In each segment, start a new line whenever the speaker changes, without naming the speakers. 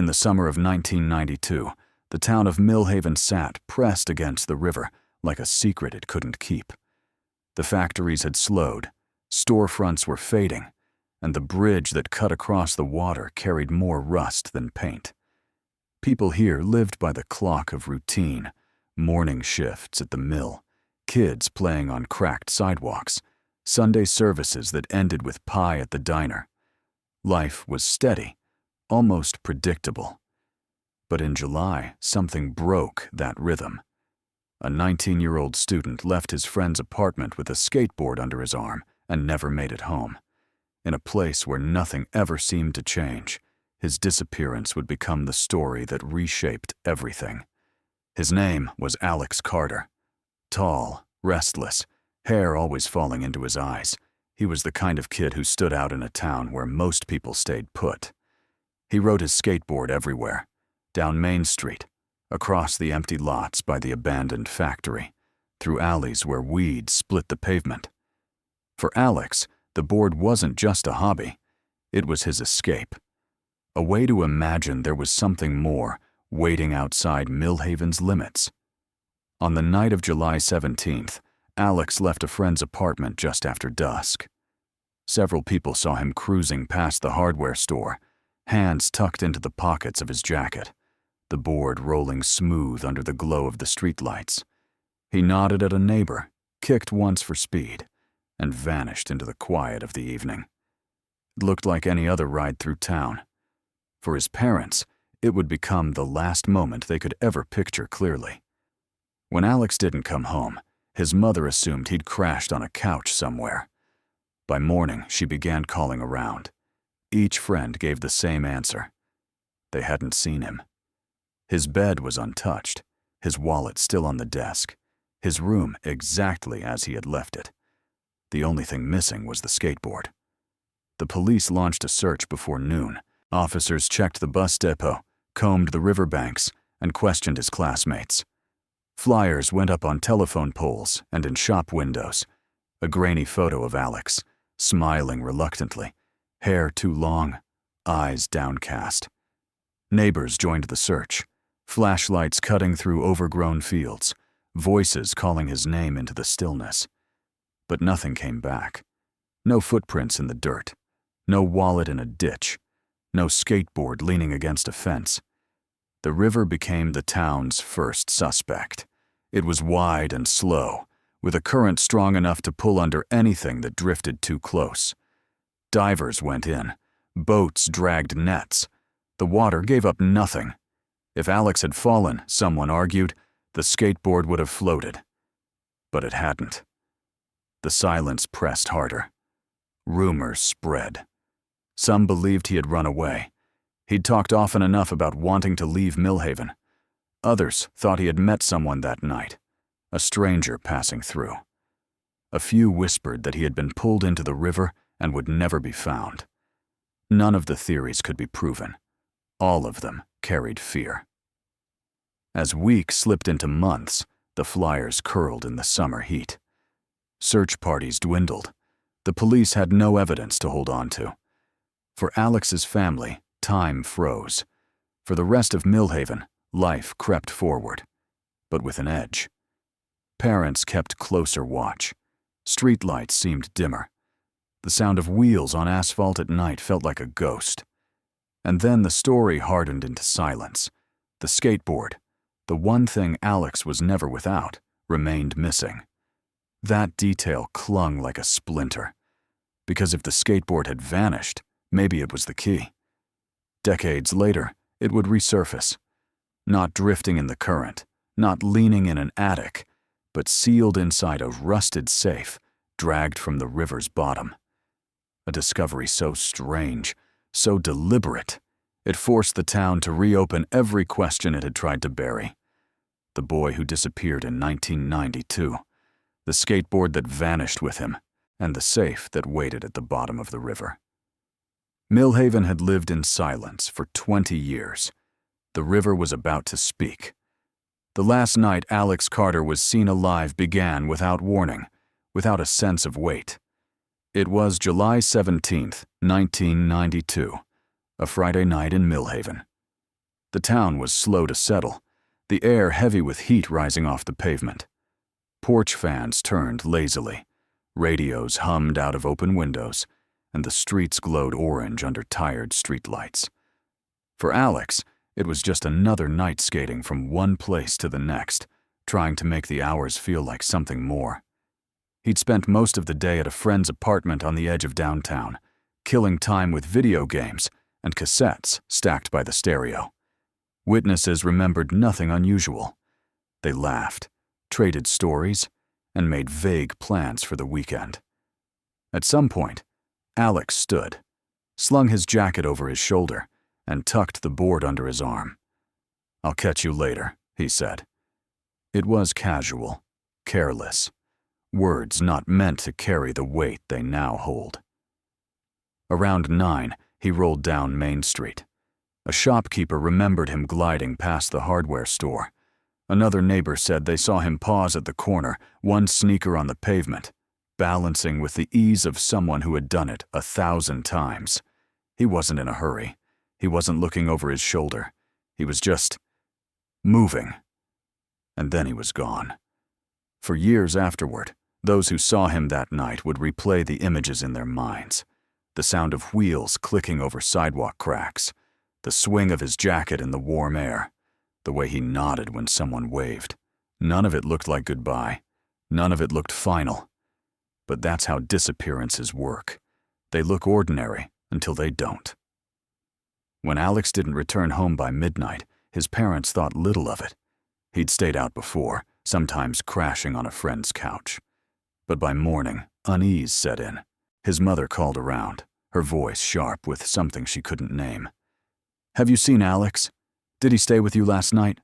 In the summer of 1992, the town of Millhaven sat pressed against the river like a secret it couldn't keep. The factories had slowed, storefronts were fading, and the bridge that cut across the water carried more rust than paint. People here lived by the clock of routine, morning shifts at the mill, kids playing on cracked sidewalks, Sunday services that ended with pie at the diner. Life was steady, almost predictable. But in July, something broke that rhythm. A 19-year-old student left his friend's apartment with a skateboard under his arm and never made it home. In a place where nothing ever seemed to change, his disappearance would become the story that reshaped everything. His name was Alex Carter. Tall, restless, hair always falling into his eyes, he was the kind of kid who stood out in a town where most people stayed put. He rode his skateboard everywhere, down Main Street, across the empty lots by the abandoned factory, through alleys where weeds split the pavement. For Alex, the board wasn't just a hobby, it was his escape. A way to imagine there was something more waiting outside Millhaven's limits. On the night of July 17th, Alex left a friend's apartment just after dusk. Several people saw him cruising past the hardware store, hands tucked into the pockets of his jacket, the board rolling smooth under the glow of the streetlights. He nodded at a neighbor, kicked once for speed, and vanished into the quiet of the evening. It looked like any other ride through town. For his parents, it would become the last moment they could ever picture clearly. When Alex didn't come home, his mother assumed he'd crashed on a couch somewhere. By morning, she began calling around. Each friend gave the same answer. They hadn't seen him. His bed was untouched, his wallet still on the desk, his room exactly as he had left it. The only thing missing was the skateboard. The police launched a search before noon. Officers checked the bus depot, combed the riverbanks, and questioned his classmates. Flyers went up on telephone poles and in shop windows. A grainy photo of Alex, smiling reluctantly, hair too long, eyes downcast. Neighbors joined the search, flashlights cutting through overgrown fields, voices calling his name into the stillness. But nothing came back. No footprints in the dirt, no wallet in a ditch, no skateboard leaning against a fence. The river became the town's first suspect. It was wide and slow, with a current strong enough to pull under anything that drifted too close. Divers went in. Boats dragged nets. The water gave up nothing. If Alex had fallen, someone argued, the skateboard would have floated. But it hadn't. The silence pressed harder. Rumors spread. Some believed he had run away. He'd talked often enough about wanting to leave Millhaven. Others thought he had met someone that night, a stranger passing through. A few whispered that he had been pulled into the river and would never be found. None of the theories could be proven. All of them carried fear. As weeks slipped into months, the flyers curled in the summer heat. Search parties dwindled. The police had no evidence to hold on to. For Alex's family, time froze. For the rest of Millhaven, life crept forward, but with an edge. Parents kept closer watch. Streetlights seemed dimmer. The sound of wheels on asphalt at night felt like a ghost. And then the story hardened into silence. The skateboard, the one thing Alex was never without, remained missing. That detail clung like a splinter. Because if the skateboard had vanished, maybe it was the key. Decades later, it would resurface. Not drifting in the current, not leaning in an attic, but sealed inside a rusted safe, dragged from the river's bottom. A discovery so strange, so deliberate, it forced the town to reopen every question it had tried to bury. The boy who disappeared in 1992, the skateboard that vanished with him, and the safe that waited at the bottom of the river. Millhaven had lived in silence for 20 years. The river was about to speak. The last night Alex Carter was seen alive began without warning, without a sense of weight. It was July 17th, 1992, a Friday night in Millhaven. The town was slow to settle, the air heavy with heat rising off the pavement. Porch fans turned lazily, radios hummed out of open windows, and the streets glowed orange under tired streetlights. For Alex, it was just another night skating from one place to the next, trying to make the hours feel like something more. He'd spent most of the day at a friend's apartment on the edge of downtown, killing time with video games and cassettes stacked by the stereo. Witnesses remembered nothing unusual. They laughed, traded stories, and made vague plans for the weekend. At some point, Alex stood, slung his jacket over his shoulder, and tucked the board under his arm. "I'll catch you later," he said. It was casual, careless, words not meant to carry the weight they now hold. Around 9, he rolled down Main Street. A shopkeeper remembered him gliding past the hardware store. Another neighbor said they saw him pause at the corner, one sneaker on the pavement, balancing with the ease of someone who had done it 1,000 times. He wasn't in a hurry. He wasn't looking over his shoulder. He was just moving. And then he was gone. For years afterward, those who saw him that night would replay the images in their minds. The sound of wheels clicking over sidewalk cracks, the swing of his jacket in the warm air, the way he nodded when someone waved. None of it looked like goodbye. None of it looked final. But that's how disappearances work. They look ordinary until they don't. When Alex didn't return home by midnight, his parents thought little of it. He'd stayed out before, sometimes crashing on a friend's couch. But by morning, unease set in. His mother called around, her voice sharp with something she couldn't name. "Have you seen Alex? Did he stay with you last night?"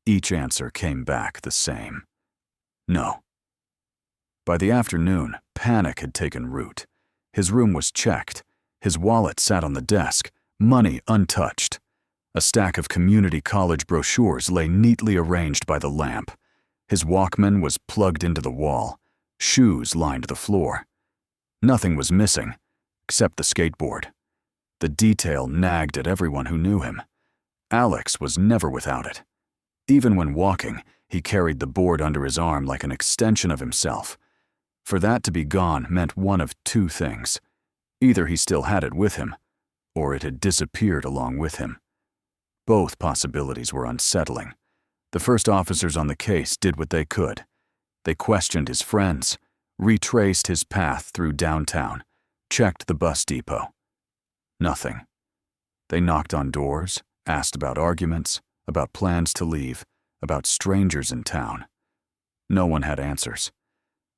Each answer came back the same. No. By the afternoon, panic had taken root. His room was checked. His wallet sat on the desk, money untouched. A stack of community college brochures lay neatly arranged by the lamp. His Walkman was plugged into the wall. Shoes lined the floor. Nothing was missing, except the skateboard. The detail nagged at everyone who knew him. Alex was never without it. Even when walking, he carried the board under his arm like an extension of himself. For that to be gone meant one of two things. Either he still had it with him, or it had disappeared along with him. Both possibilities were unsettling. The first officers on the case did what they could. They questioned his friends, retraced his path through downtown, checked the bus depot. Nothing. They knocked on doors, asked about arguments, about plans to leave, about strangers in town. No one had answers.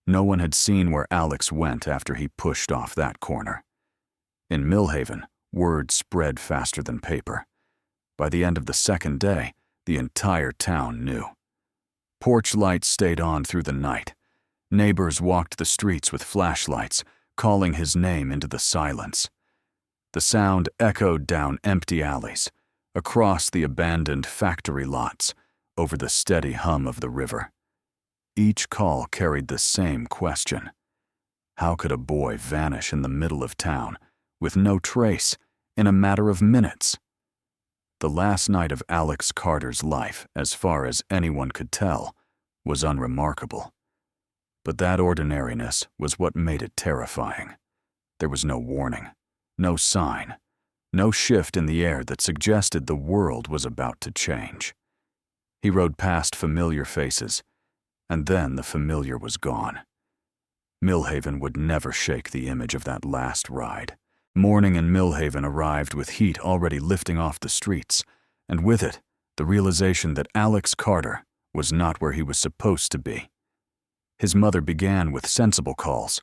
No one had seen where Alex went after he pushed off that corner. In Millhaven, word spread faster than paper. By the end of the second day, the entire town knew. Porch lights stayed on through the night. Neighbors walked the streets with flashlights, calling his name into the silence. The sound echoed down empty alleys, across the abandoned factory lots, over the steady hum of the river. Each call carried the same question. How could a boy vanish in the middle of town, with no trace, in a matter of minutes? The last night of Alex Carter's life, as far as anyone could tell, was unremarkable. But that ordinariness was what made it terrifying. There was no warning, no sign, no shift in the air that suggested the world was about to change. He rode past familiar faces, and then the familiar was gone. Millhaven would never shake the image of that last ride. Morning in Millhaven arrived with heat already lifting off the streets, and with it, the realization that Alex Carter was not where he was supposed to be. His mother began with sensible calls,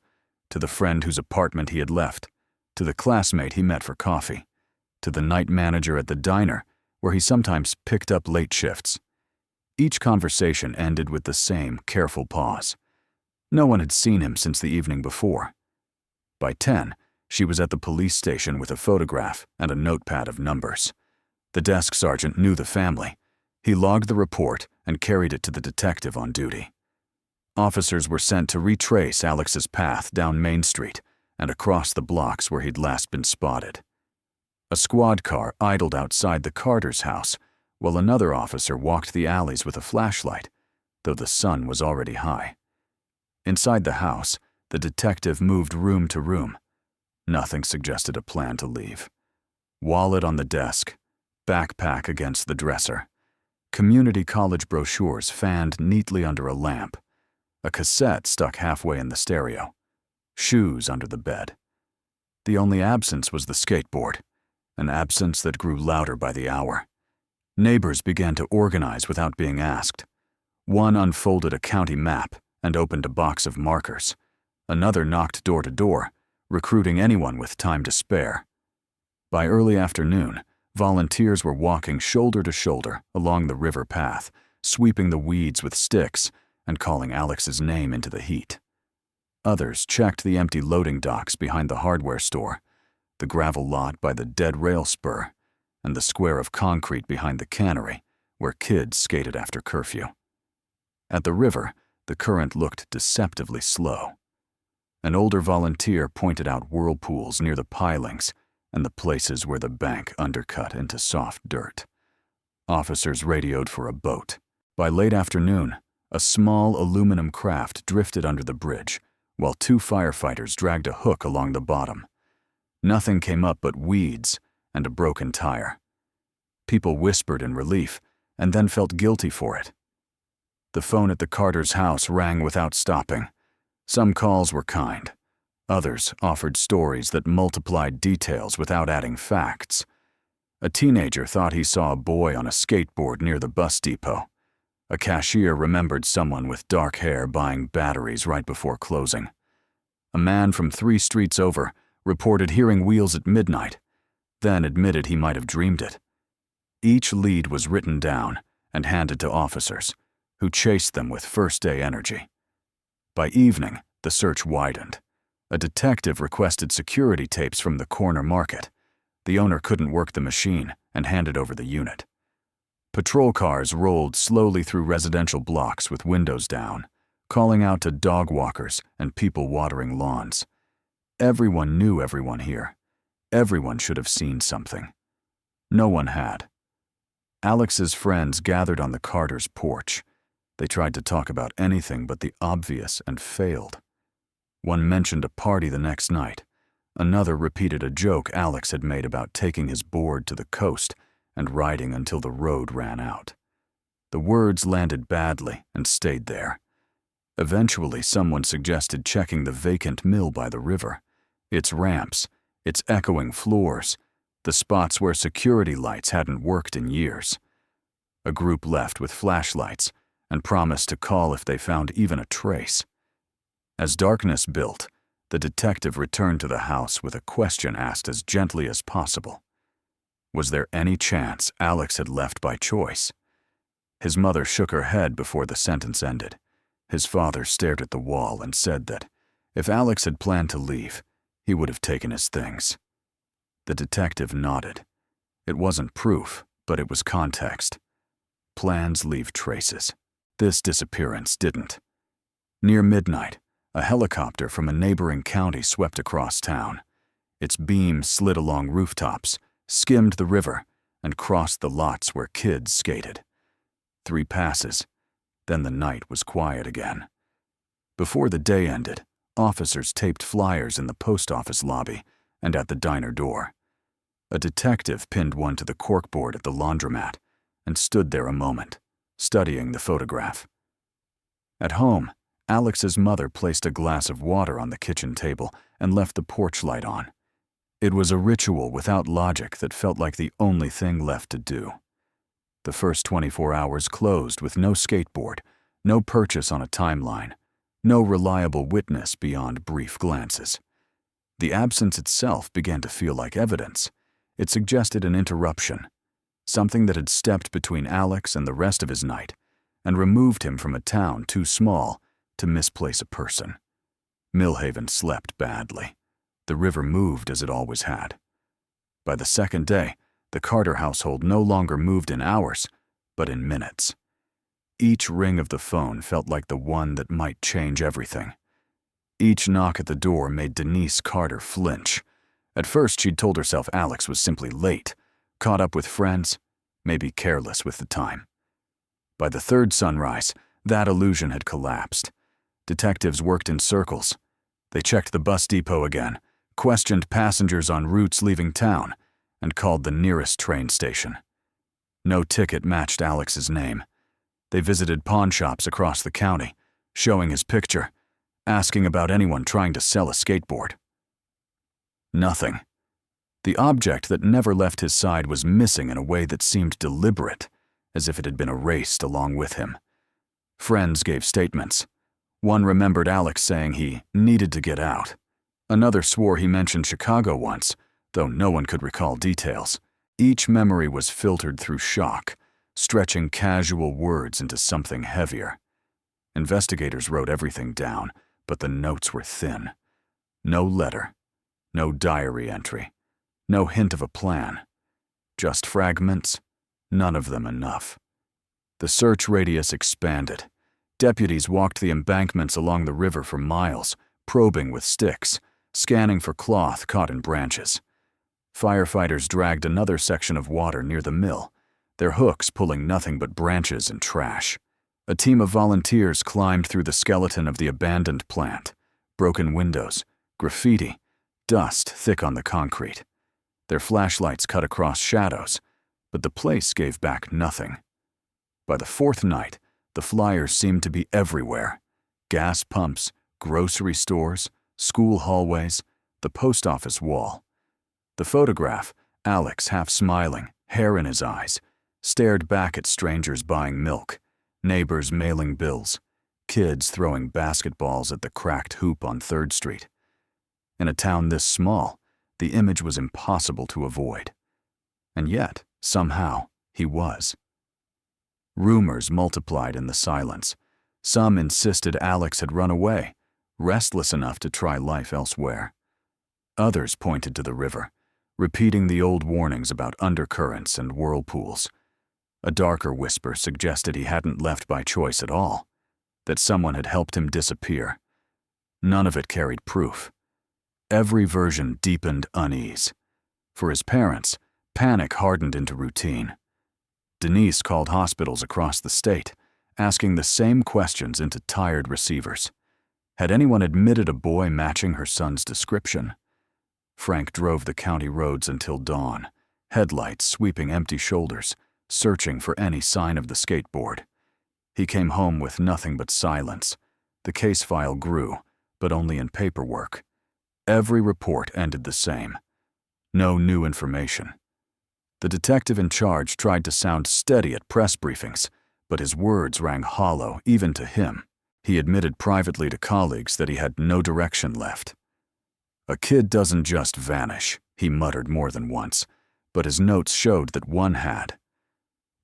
to the friend whose apartment he had left, to the classmate he met for coffee, to the night manager at the diner, where he sometimes picked up late shifts. Each conversation ended with the same careful pause. No one had seen him since the evening before. By 10, she was at the police station with a photograph and a notepad of numbers. The desk sergeant knew the family. He logged the report and carried it to the detective on duty. Officers were sent to retrace Alex's path down Main Street and across the blocks where he'd last been spotted. A squad car idled outside the Carter's house, while another officer walked the alleys with a flashlight, though the sun was already high. Inside the house, the detective moved room to room. Nothing suggested a plan to leave. Wallet on the desk, backpack against the dresser, community college brochures fanned neatly under a lamp, a cassette stuck halfway in the stereo, shoes under the bed. The only absence was the skateboard, an absence that grew louder by the hour. Neighbors began to organize without being asked. One unfolded a county map and opened a box of markers. Another knocked door to door, recruiting anyone with time to spare. By early afternoon, volunteers were walking shoulder to shoulder along the river path, sweeping the weeds with sticks and calling Alex's name into the heat. Others checked the empty loading docks behind the hardware store, the gravel lot by the dead rail spur, and the square of concrete behind the cannery where kids skated after curfew. At the river, the current looked deceptively slow. An older volunteer pointed out whirlpools near the pilings and the places where the bank undercut into soft dirt. Officers radioed for a boat. By late afternoon, a small aluminum craft drifted under the bridge, while two firefighters dragged a hook along the bottom. Nothing came up but weeds and a broken tire. People whispered in relief and then felt guilty for it. The phone at the Carter's house rang without stopping. Some calls were kind. Others offered stories that multiplied details without adding facts. A teenager thought he saw a boy on a skateboard near the bus depot. A cashier remembered someone with dark hair buying batteries right before closing. A man from 3 streets over reported hearing wheels at midnight, then admitted he might have dreamed it. Each lead was written down and handed to officers, who chased them with first-day energy. By evening, the search widened. A detective requested security tapes from the corner market. The owner couldn't work the machine and handed over the unit. Patrol cars rolled slowly through residential blocks with windows down, calling out to dog walkers and people watering lawns. Everyone knew everyone here. Everyone should have seen something. No one had. Alex's friends gathered on the Carter's porch. They tried to talk about anything but the obvious and failed. One mentioned a party the next night. Another repeated a joke Alex had made about taking his board to the coast and riding until the road ran out. The words landed badly and stayed there. Eventually, someone suggested checking the vacant mill by the river, its ramps, its echoing floors, the spots where security lights hadn't worked in years. A group left with flashlights and promised to call if they found even a trace. As darkness built, the detective returned to the house with a question asked as gently as possible. Was there any chance Alex had left by choice? His mother shook her head before the sentence ended. His father stared at the wall and said that if Alex had planned to leave, he would have taken his things. The detective nodded. It wasn't proof, but it was context. Plans leave traces. This disappearance didn't. Near midnight, a helicopter from a neighboring county swept across town. Its beam slid along rooftops, skimmed the river, and crossed the lots where kids skated. 3 passes, then the night was quiet again. Before the day ended, officers taped flyers in the post office lobby and at the diner door. A detective pinned one to the corkboard at the laundromat and stood there a moment, studying the photograph. At home, Alex's mother placed a glass of water on the kitchen table and left the porch light on. It was a ritual without logic that felt like the only thing left to do. The first 24 hours closed with no skateboard, no purchase on a timeline, no reliable witness beyond brief glances. The absence itself began to feel like evidence. It suggested an interruption, something that had stepped between Alex and the rest of his night and removed him from a town too small to misplace a person. Millhaven slept badly. The river moved as it always had. By the second day, the Carter household no longer moved in hours, but in minutes. Each ring of the phone felt like the one that might change everything. Each knock at the door made Denise Carter flinch. At first, she'd told herself Alex was simply late, caught up with friends, maybe careless with the time. By the third sunrise, that illusion had collapsed. Detectives worked in circles. They checked the bus depot again, questioned passengers on routes leaving town, and called the nearest train station. No ticket matched Alex's name. They visited pawn shops across the county, showing his picture, asking about anyone trying to sell a skateboard. Nothing. The object that never left his side was missing in a way that seemed deliberate, as if it had been erased along with him. Friends gave statements. One remembered Alex saying he needed to get out. Another swore he mentioned Chicago once, though no one could recall details. Each memory was filtered through shock, stretching casual words into something heavier. Investigators wrote everything down, but the notes were thin. No letter, no diary entry, no hint of a plan. Just fragments, none of them enough. The search radius expanded. Deputies walked the embankments along the river for miles, probing with sticks, scanning for cloth caught in branches. Firefighters dragged another section of water near the mill, their hooks pulling nothing but branches and trash. A team of volunteers climbed through the skeleton of the abandoned plant, broken windows, graffiti, dust thick on the concrete. Their flashlights cut across shadows, but the place gave back nothing. By the fourth night, the flyers seemed to be everywhere. Gas pumps, grocery stores, school hallways, the post office wall. The photograph, Alex half smiling, hair in his eyes, stared back at strangers buying milk, neighbors mailing bills, kids throwing basketballs at the cracked hoop on 3rd Street. In a town this small, the image was impossible to avoid. And yet, somehow, he was. Rumors multiplied in the silence. Some insisted Alex had run away, restless enough to try life elsewhere. Others pointed to the river, repeating the old warnings about undercurrents and whirlpools. A darker whisper suggested he hadn't left by choice at all, that someone had helped him disappear. None of it carried proof. Every version deepened unease. For his parents, panic hardened into routine. Denise called hospitals across the state, asking the same questions into tired receivers. Had anyone admitted a boy matching her son's description? Frank drove the county roads until dawn, headlights sweeping empty shoulders, searching for any sign of the skateboard. He came home with nothing but silence. The case file grew, but only in paperwork. Every report ended the same. No new information. The detective in charge tried to sound steady at press briefings, but his words rang hollow even to him. He admitted privately to colleagues that he had no direction left. "A kid doesn't just vanish," he muttered more than once, but his notes showed that one had.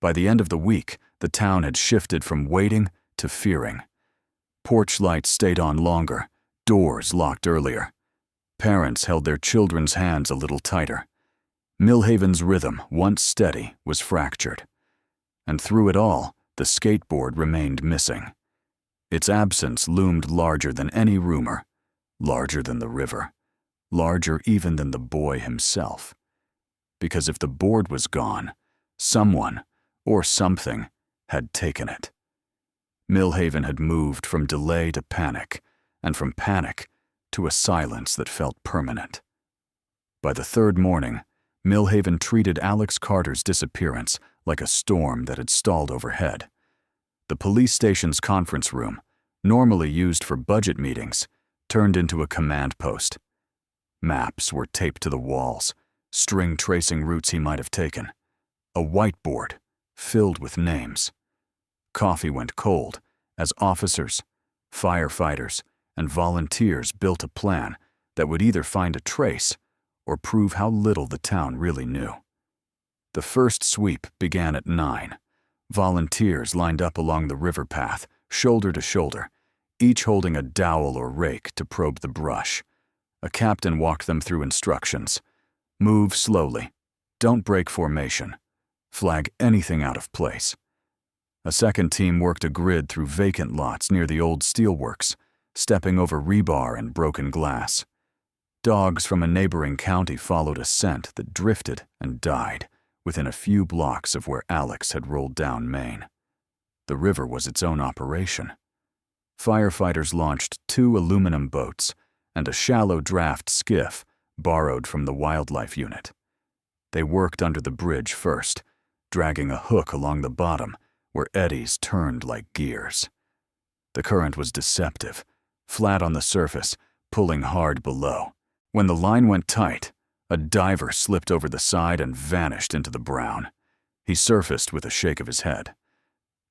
By the end of the week, the town had shifted from waiting to fearing. Porch lights stayed on longer, doors locked earlier. Parents held their children's hands a little tighter. Millhaven's rhythm, once steady, was fractured. And through it all, the skateboard remained missing. Its absence loomed larger than any rumor, larger than the river, larger even than the boy himself. Because if the board was gone, someone, or something, had taken it. Millhaven had moved from delay to panic, and from panic to a silence that felt permanent. By the third morning, Millhaven treated Alex Carter's disappearance like a storm that had stalled overhead. The police station's conference room, normally used for budget meetings, turned into a command post. Maps were taped to the walls, string tracing routes he might have taken. A whiteboard filled with names. Coffee went cold as officers, firefighters, and volunteers built a plan that would either find a trace or prove how little the town really knew. The first sweep began at 9. Volunteers lined up along the river path, shoulder to shoulder, each holding a dowel or rake to probe the brush. A captain walked them through instructions. Move slowly. Don't break formation. Flag anything out of place. A second team worked a grid through vacant lots near the old steelworks, stepping over rebar and broken glass. Dogs from a neighboring county followed a scent that drifted and died within a few blocks of where Alex had rolled down Maine. The river was its own operation. Firefighters launched 2 aluminum boats and a shallow draft skiff borrowed from the wildlife unit. They worked under the bridge first, dragging a hook along the bottom where eddies turned like gears. The current was deceptive, flat on the surface, pulling hard below. When the line went tight, a diver slipped over the side and vanished into the brown. He surfaced with a shake of his head.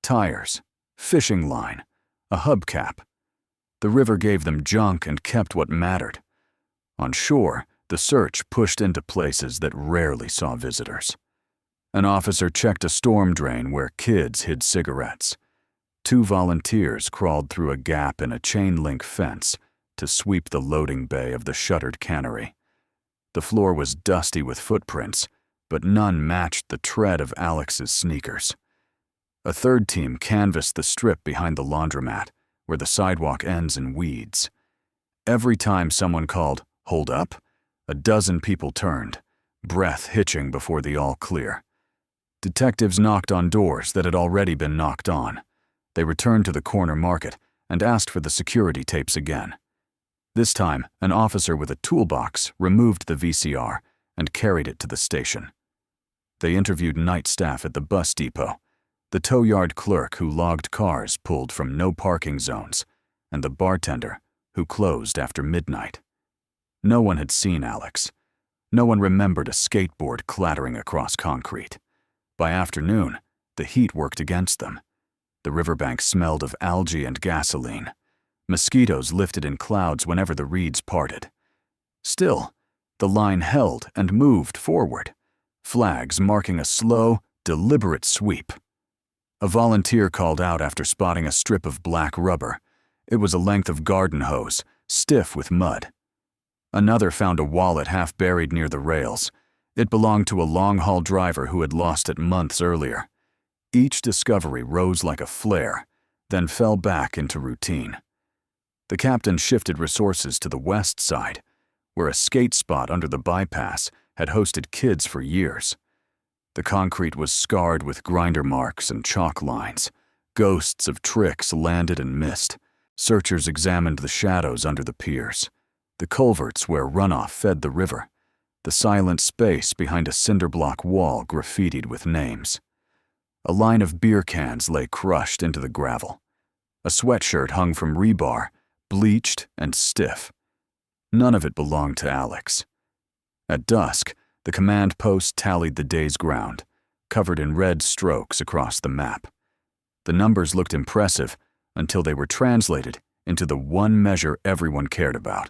Tires, fishing line, a hubcap. The river gave them junk and kept what mattered. On shore, the search pushed into places that rarely saw visitors. An officer checked a storm drain where kids hid cigarettes. 2 volunteers crawled through a gap in a chain-link fence to sweep the loading bay of the shuttered cannery. The floor was dusty with footprints, but none matched the tread of Alex's sneakers. A 3rd team canvassed the strip behind the laundromat, where the sidewalk ends in weeds. Every time someone called, "Hold up," a dozen people turned, breath hitching before the all-clear. Detectives knocked on doors that had already been knocked on. They returned to the corner market and asked for the security tapes again. This time, an officer with a toolbox removed the VCR and carried it to the station. They interviewed night staff at the bus depot, the tow yard clerk who logged cars pulled from no parking zones, and the bartender who closed after midnight. No one had seen Alex. No one remembered a skateboard clattering across concrete. By afternoon, the heat worked against them. The riverbank smelled of algae and gasoline. Mosquitoes lifted in clouds whenever the reeds parted. Still, the line held and moved forward, flags marking a slow, deliberate sweep. A volunteer called out after spotting a strip of black rubber. It was a length of garden hose, stiff with mud. Another found a wallet half buried near the rails. It belonged to a long-haul driver who had lost it months earlier. Each discovery rose like a flare, then fell back into routine. The captain shifted resources to the west side, where a skate spot under the bypass had hosted kids for years. The concrete was scarred with grinder marks and chalk lines. Ghosts of tricks landed and missed. Searchers examined the shadows under the piers, the culverts where runoff fed the river, the silent space behind a cinder block wall graffitied with names. A line of beer cans lay crushed into the gravel. A sweatshirt hung from rebar, bleached and stiff. None of it belonged to Alex. At dusk, the command post tallied the day's ground, covered in red strokes across the map. The numbers looked impressive until they were translated into the one measure everyone cared about.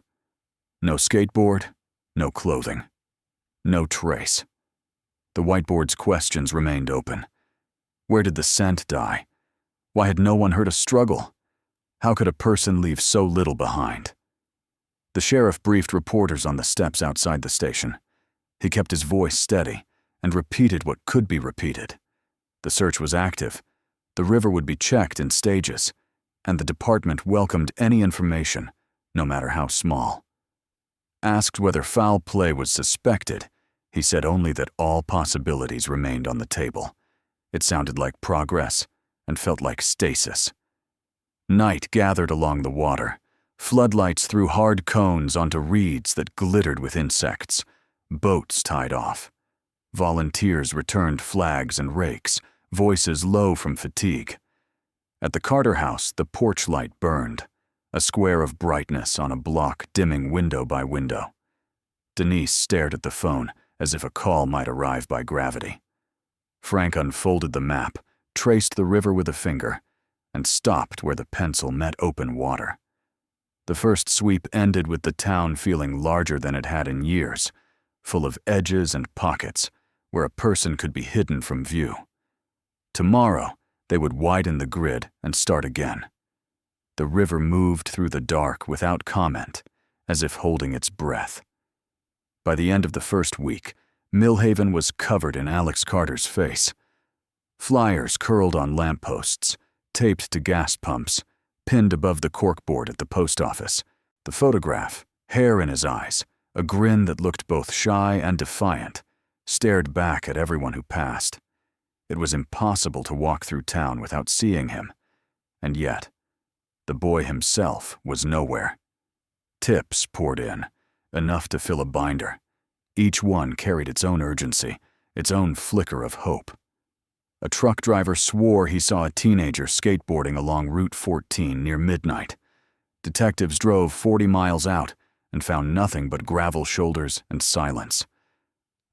No skateboard, no clothing, no trace. The whiteboard's questions remained open. Where did the scent die? Why had no one heard a struggle? How could a person leave so little behind? The sheriff briefed reporters on the steps outside the station. He kept his voice steady and repeated what could be repeated. The search was active. The river would be checked in stages, and the department welcomed any information, no matter how small. Asked whether foul play was suspected, he said only that all possibilities remained on the table. It sounded like progress and felt like stasis. Night gathered along the water. Floodlights threw hard cones onto reeds that glittered with insects. Boats tied off. Volunteers returned flags and rakes, voices low from fatigue. At the Carter house, the porch light burned, a square of brightness on a block dimming window by window. Denise stared at the phone as if a call might arrive by gravity. Frank unfolded the map, traced the river with a finger, and stopped where the pencil met open water. The first sweep ended with the town feeling larger than it had in years, full of edges and pockets where a person could be hidden from view. Tomorrow, they would widen the grid and start again. The river moved through the dark without comment, as if holding its breath. By the end of the first week, Millhaven was covered in Alex Carter's face. Flyers curled on lampposts, taped to gas pumps, pinned above the corkboard at the post office. The photograph, hair in his eyes, a grin that looked both shy and defiant, stared back at everyone who passed. It was impossible to walk through town without seeing him, and yet, the boy himself was nowhere. Tips poured in, enough to fill a binder. Each one carried its own urgency, its own flicker of hope. A truck driver swore he saw a teenager skateboarding along Route 14 near midnight. Detectives drove 40 miles out and found nothing but gravel shoulders and silence.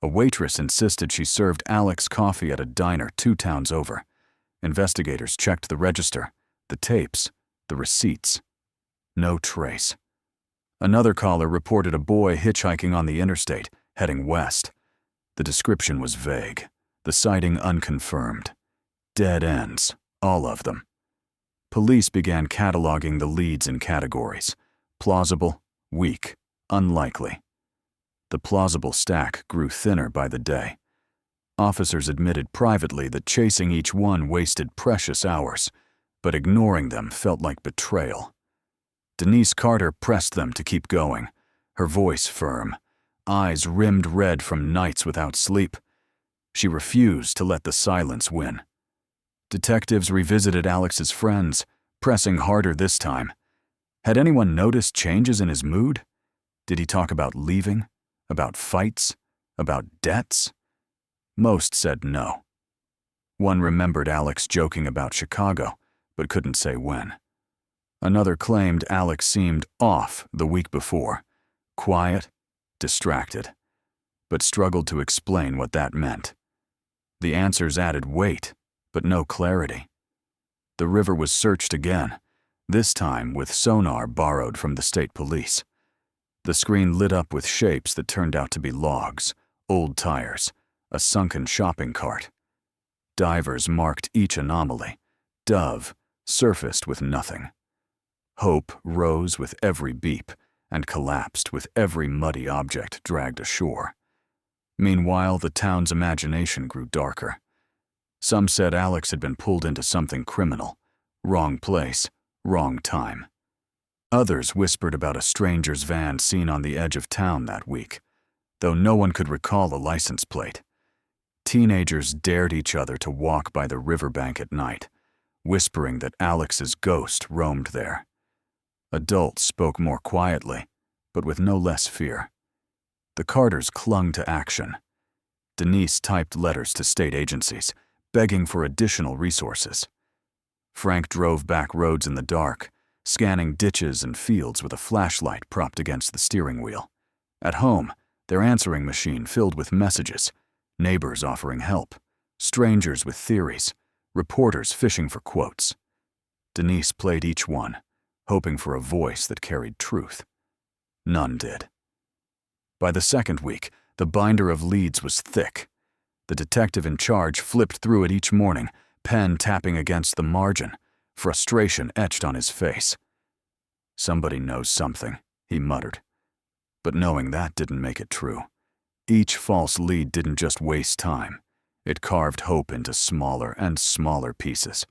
A waitress insisted she served Alex coffee at a diner 2 towns over. Investigators checked the register, the tapes, the receipts. No trace. Another caller reported a boy hitchhiking on the interstate, heading west. The description was vague, the sighting unconfirmed. Dead ends, all of them. Police began cataloging the leads in categories: plausible, weak, unlikely. The plausible stack grew thinner by the day. Officers admitted privately that chasing each one wasted precious hours, but ignoring them felt like betrayal. Denise Carter pressed them to keep going, her voice firm, eyes rimmed red from nights without sleep. She refused to let the silence win. Detectives revisited Alex's friends, pressing harder this time. Had anyone noticed changes in his mood? Did he talk about leaving? About fights? About debts? Most said no. One remembered Alex joking about Chicago, but couldn't say when. Another claimed Alex seemed off the week before, quiet, distracted, but struggled to explain what that meant. The answers added weight, but no clarity. The river was searched again, this time with sonar borrowed from the state police. The screen lit up with shapes that turned out to be logs, old tires, a sunken shopping cart. Divers marked each anomaly. Dove surfaced with nothing. Hope rose with every beep and collapsed with every muddy object dragged ashore. Meanwhile, the town's imagination grew darker. Some said Alex had been pulled into something criminal. Wrong place, wrong time. Others whispered about a stranger's van seen on the edge of town that week, though no one could recall the license plate. Teenagers dared each other to walk by the riverbank at night, whispering that Alex's ghost roamed there. Adults spoke more quietly, but with no less fear. The Carters clung to action. Denise typed letters to state agencies, begging for additional resources. Frank drove back roads in the dark, scanning ditches and fields with a flashlight propped against the steering wheel. At home, their answering machine filled with messages, neighbors offering help, strangers with theories, reporters fishing for quotes. Denise played each one, hoping for a voice that carried truth. None did. By the second week, the binder of leads was thick. The detective in charge flipped through it each morning, pen tapping against the margin, frustration etched on his face. Somebody knows something, he muttered. But knowing that didn't make it true. Each false lead didn't just waste time. It carved hope into smaller and smaller pieces.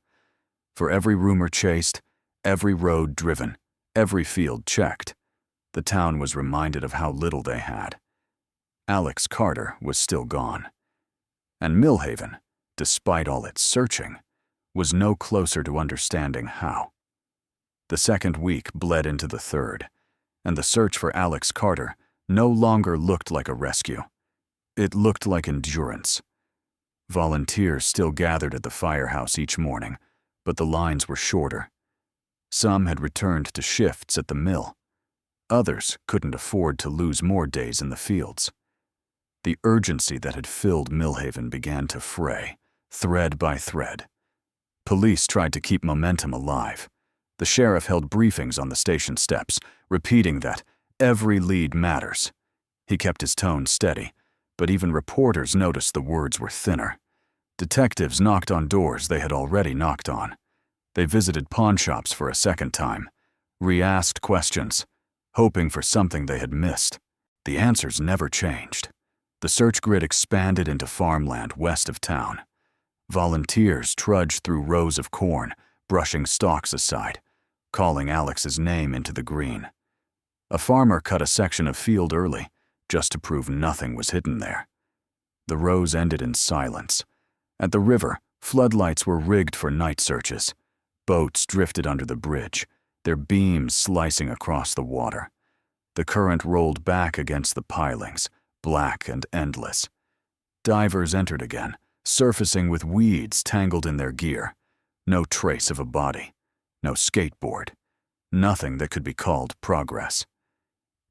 For every rumor chased, every road driven, every field checked, the town was reminded of how little they had. Alex Carter was still gone. And Millhaven, despite all its searching, was no closer to understanding how. The second week bled into the third, and the search for Alex Carter no longer looked like a rescue. It looked like endurance. Volunteers still gathered at the firehouse each morning, but the lines were shorter. Some had returned to shifts at the mill. Others couldn't afford to lose more days in the fields. The urgency that had filled Millhaven began to fray, thread by thread. Police tried to keep momentum alive. The sheriff held briefings on the station steps, repeating that every lead matters. He kept his tone steady, but even reporters noticed the words were thinner. Detectives knocked on doors they had already knocked on. They visited pawnshops for a second time, re-asked questions, hoping for something they had missed. The answers never changed. The search grid expanded into farmland west of town. Volunteers trudged through rows of corn, brushing stalks aside, calling Alex's name into the green. A farmer cut a section of field early, just to prove nothing was hidden there. The rows ended in silence. At the river, floodlights were rigged for night searches. Boats drifted under the bridge, their beams slicing across the water. The current rolled back against the pilings, black and endless. Divers entered again, surfacing with weeds tangled in their gear. No trace of a body, no skateboard, nothing that could be called progress.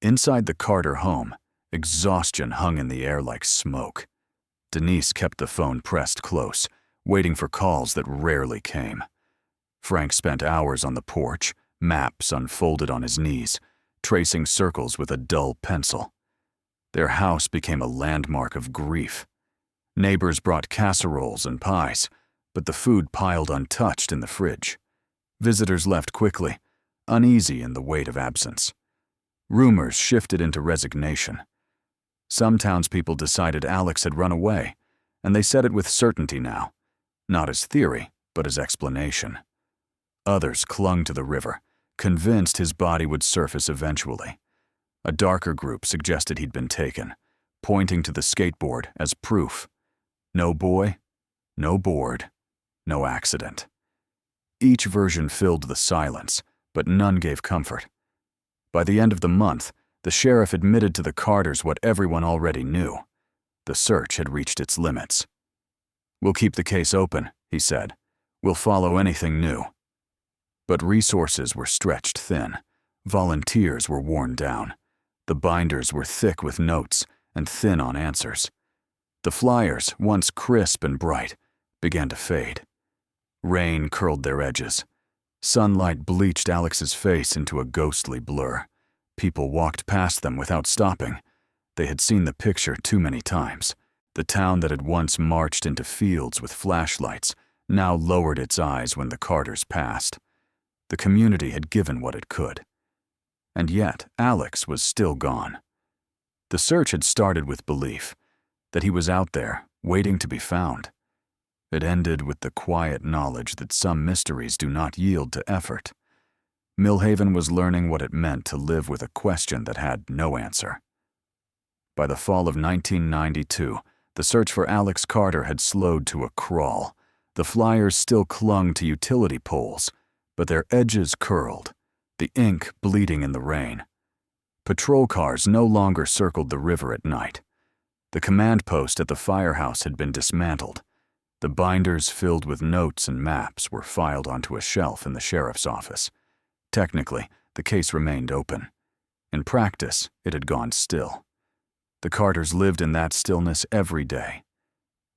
Inside the Carter home, exhaustion hung in the air like smoke. Denise kept the phone pressed close, waiting for calls that rarely came. Frank spent hours on the porch, maps unfolded on his knees, tracing circles with a dull pencil. Their house became a landmark of grief. Neighbors brought casseroles and pies, but the food piled untouched in the fridge. Visitors left quickly, uneasy in the weight of absence. Rumors shifted into resignation. Some townspeople decided Alex had run away, and they said it with certainty now, not as theory, but as explanation. Others clung to the river, convinced his body would surface eventually. A darker group suggested he'd been taken, pointing to the skateboard as proof. No boy, no board, no accident. Each version filled the silence, but none gave comfort. By the end of the month, the sheriff admitted to the Carters what everyone already knew. The search had reached its limits. "We'll keep the case open," he said. "We'll follow anything new." But resources were stretched thin. Volunteers were worn down. The binders were thick with notes and thin on answers. The flyers, once crisp and bright, began to fade. Rain curled their edges. Sunlight bleached Alex's face into a ghostly blur. People walked past them without stopping. They had seen the picture too many times. The town that had once marched into fields with flashlights now lowered its eyes when the Carters passed. The community had given what it could. And yet, Alex was still gone. The search had started with belief that he was out there, waiting to be found. It ended with the quiet knowledge that some mysteries do not yield to effort. Millhaven was learning what it meant to live with a question that had no answer. By the fall of 1992, the search for Alex Carter had slowed to a crawl. The flyers still clung to utility poles, but their edges curled, the ink bleeding in the rain. Patrol cars no longer circled the river at night. The command post at the firehouse had been dismantled. The binders filled with notes and maps were filed onto a shelf in the sheriff's office. Technically, the case remained open. In practice, it had gone still. The Carters lived in that stillness every day.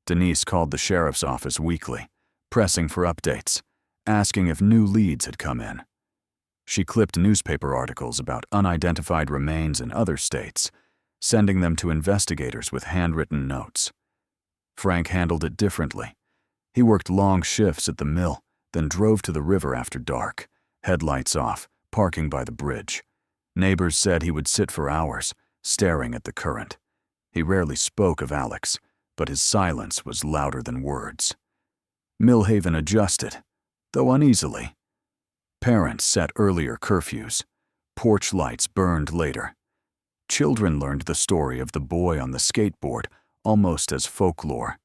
Denise called the sheriff's office weekly, pressing for updates, asking if new leads had come in. She clipped newspaper articles about unidentified remains in other states, sending them to investigators with handwritten notes. Frank handled it differently. He worked long shifts at the mill, then drove to the river after dark, headlights off, parking by the bridge. Neighbors said he would sit for hours, staring at the current. He rarely spoke of Alex, but his silence was louder than words. Millhaven adjusted, though uneasily. Parents set earlier curfews. Porch lights burned later. Children learned the story of the boy on the skateboard almost as folklore.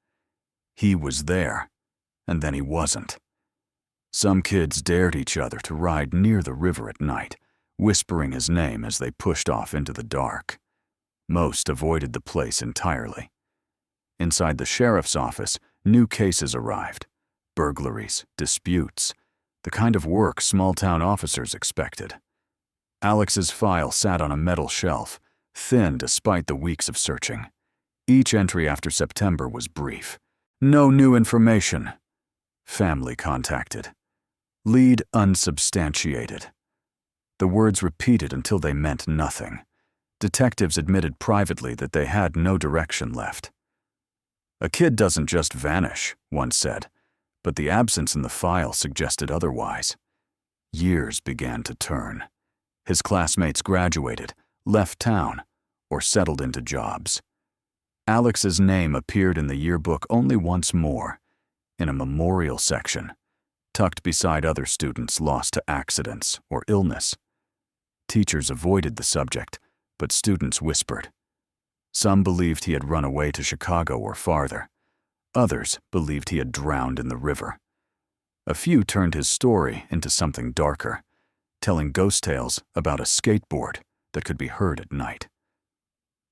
He was there, and then he wasn't. Some kids dared each other to ride near the river at night, whispering his name as they pushed off into the dark. Most avoided the place entirely. Inside the sheriff's office, new cases arrived. Burglaries, disputes, the kind of work small-town officers expected. Alex's file sat on a metal shelf, thin despite the weeks of searching. Each entry after September was brief. No new information. Family contacted. Lead unsubstantiated. The words repeated until they meant nothing. Detectives admitted privately that they had no direction left. "A kid doesn't just vanish," one said, but the absence in the file suggested otherwise. Years began to turn. His classmates graduated, left town, or settled into jobs. Alex's name appeared in the yearbook only once more, in a memorial section, tucked beside other students lost to accidents or illness. Teachers avoided the subject, but students whispered. Some believed he had run away to Chicago or farther. Others believed he had drowned in the river. A few turned his story into something darker, telling ghost tales about a skateboard that could be heard at night.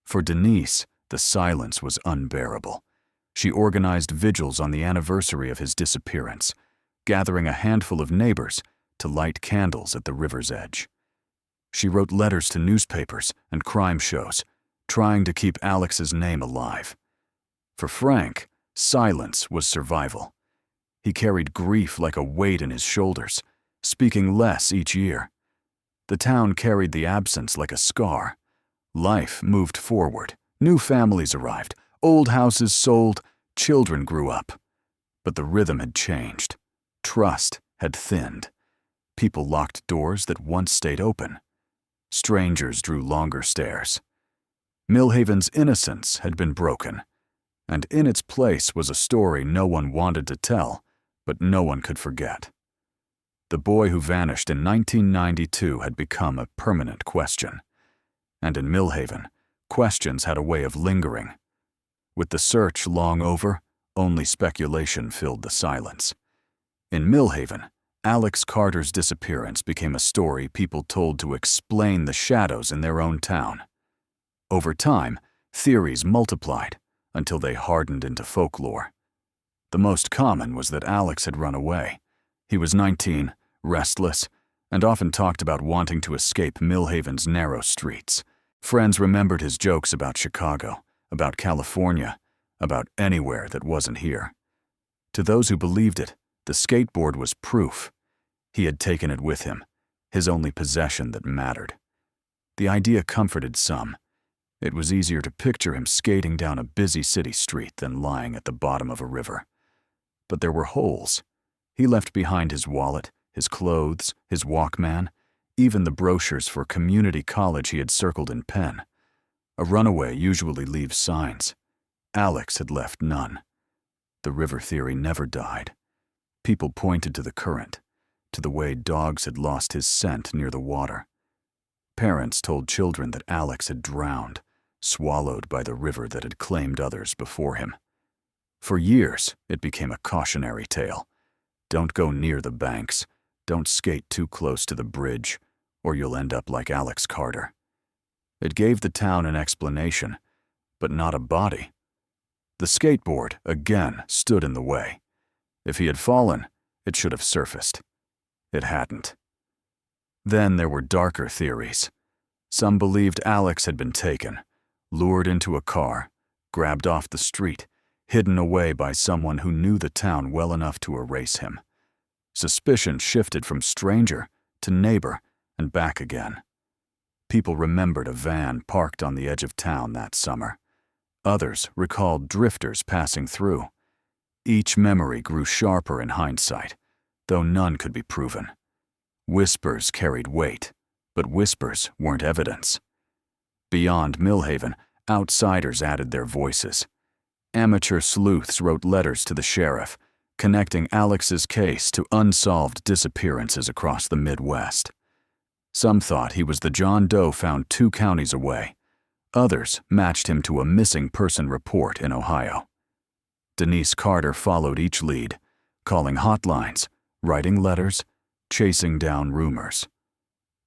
For Denise, the silence was unbearable. She organized vigils on the anniversary of his disappearance, gathering a handful of neighbors to light candles at the river's edge. She wrote letters to newspapers and crime shows, trying to keep Alex's name alive. For Frank, silence was survival. He carried grief like a weight in his shoulders, speaking less each year. The town carried the absence like a scar. Life moved forward. New families arrived. Old houses sold. Children grew up. But the rhythm had changed. Trust had thinned. People locked doors that once stayed open. Strangers drew longer stares. Millhaven's innocence had been broken, and in its place was a story no one wanted to tell, but no one could forget. The boy who vanished in 1992 had become a permanent question. And in Millhaven, questions had a way of lingering. With the search long over, only speculation filled the silence. In Millhaven, Alex Carter's disappearance became a story people told to explain the shadows in their own town. Over time, theories multiplied until they hardened into folklore. The most common was that Alex had run away. He was 19, restless, and often talked about wanting to escape Millhaven's narrow streets. Friends remembered his jokes about Chicago, about California, about anywhere that wasn't here. To those who believed it, the skateboard was proof. He had taken it with him, his only possession that mattered. The idea comforted some. It was easier to picture him skating down a busy city street than lying at the bottom of a river. But there were holes. He left behind his wallet, his clothes, his Walkman, even the brochures for community college he had circled in pen. A runaway usually leaves signs. Alex had left none. The river theory never died. People pointed to the current, to the way dogs had lost his scent near the water. Parents told children that Alex had drowned, swallowed by the river that had claimed others before him. For years, it became a cautionary tale. Don't go near the banks. Don't skate too close to the bridge, or you'll end up like Alex Carter. It gave the town an explanation, but not a body. The skateboard, again, stood in the way. If he had fallen, it should have surfaced. It hadn't. Then there were darker theories. Some believed Alex had been taken, lured into a car, grabbed off the street, hidden away by someone who knew the town well enough to erase him. Suspicion shifted from stranger to neighbor and back again. People remembered a van parked on the edge of town that summer. Others recalled drifters passing through. Each memory grew sharper in hindsight, though none could be proven. Whispers carried weight, but whispers weren't evidence. Beyond Millhaven, outsiders added their voices. Amateur sleuths wrote letters to the sheriff, connecting Alex's case to unsolved disappearances across the Midwest. Some thought he was the John Doe found 2 counties away. Others matched him to a missing person report in Ohio. Denise Carter followed each lead, calling hotlines, writing letters, chasing down rumors.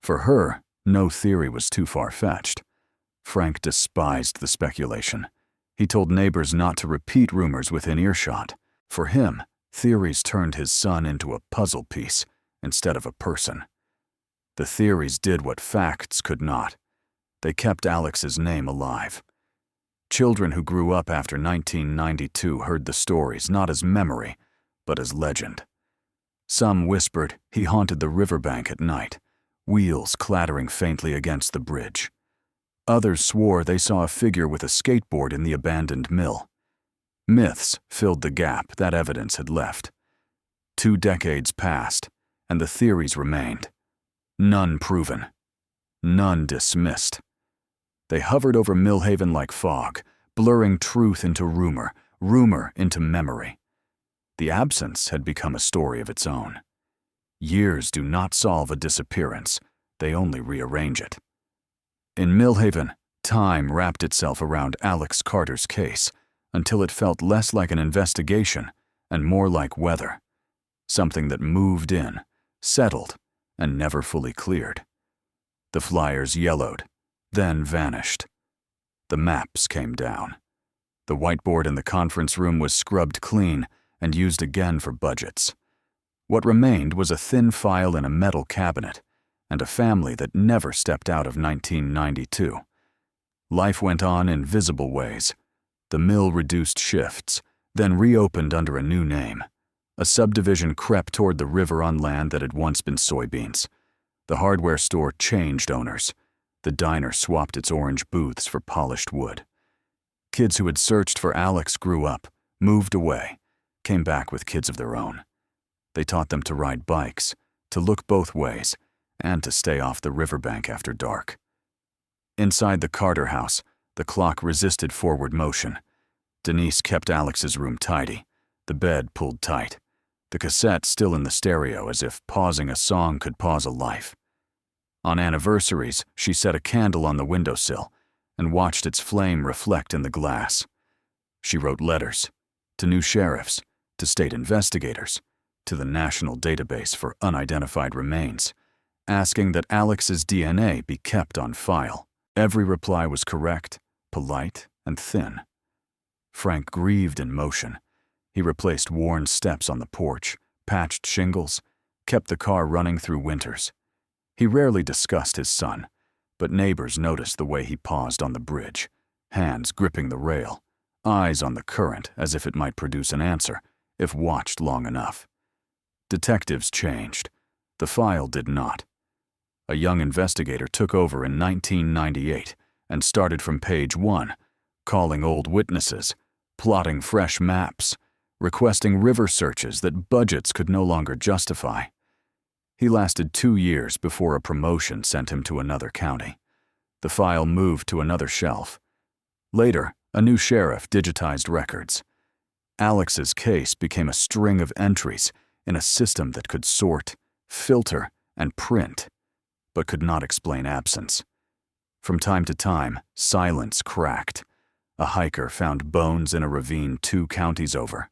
For her, no theory was too far-fetched. Frank despised the speculation. He told neighbors not to repeat rumors within earshot. For him, theories turned his son into a puzzle piece instead of a person. The theories did what facts could not. They kept Alex's name alive. Children who grew up after 1992 heard the stories not as memory, but as legend. Some whispered he haunted the riverbank at night, wheels clattering faintly against the bridge. Others swore they saw a figure with a skateboard in the abandoned mill. Myths filled the gap that evidence had left. 2 decades passed, and the theories remained. None proven. None dismissed. They hovered over Millhaven like fog, blurring truth into rumor, rumor into memory. The absence had become a story of its own. Years do not solve a disappearance, they only rearrange it. In Millhaven, Time wrapped itself around Alex Carter's case until it felt less like an investigation and more like weather, something that moved in, settled, and never fully cleared. The flyers yellowed, then vanished. The maps came down. The whiteboard in the conference room was scrubbed clean and used again for budgets. What remained was a thin file in a metal cabinet and a family that never stepped out of 1992. Life went on in visible ways. The mill reduced shifts, then reopened under a new name. A subdivision crept toward the river on land that had once been soybeans. The hardware store changed owners. The diner swapped its orange booths for polished wood. Kids who had searched for Alex grew up, moved away, came back with kids of their own. They taught them to ride bikes, to look both ways, and to stay off the riverbank after dark. Inside the Carter house, the clock resisted forward motion. Denise kept Alex's room tidy, the bed pulled tight, the cassette still in the stereo as if pausing a song could pause a life. On anniversaries, she set a candle on the windowsill and watched its flame reflect in the glass. She wrote letters to new sheriffs, to state investigators, to the National Database for Unidentified Remains, asking that Alex's DNA be kept on file. Every reply was correct, polite, and thin. Frank grieved in motion. He replaced worn steps on the porch, patched shingles, kept the car running through winters. He rarely discussed his son, but neighbors noticed the way he paused on the bridge, hands gripping the rail, eyes on the current as if it might produce an answer if watched long enough. Detectives changed. The file did not. A young investigator took over in 1998 and started from page 1, calling old witnesses, plotting fresh maps, requesting river searches that budgets could no longer justify. He lasted 2 years before a promotion sent him to another county. The file moved to another shelf. Later, a new sheriff digitized records. Alex's case became a string of entries in a system that could sort, filter, and print, but could not explain absence. From time to time, silence cracked. A hiker found bones in a ravine 2 counties over.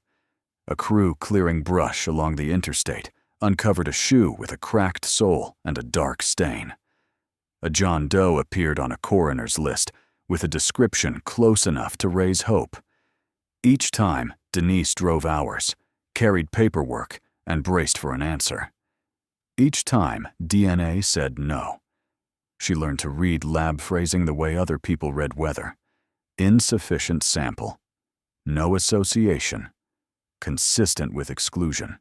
A crew clearing brush along the interstate uncovered a shoe with a cracked sole and a dark stain. A John Doe appeared on a coroner's list with a description close enough to raise hope. Each time, Denise drove hours, carried paperwork, and braced for an answer. Each time, DNA said no. She learned to read lab phrasing the way other people read weather. Insufficient sample. No association. Consistent with exclusion.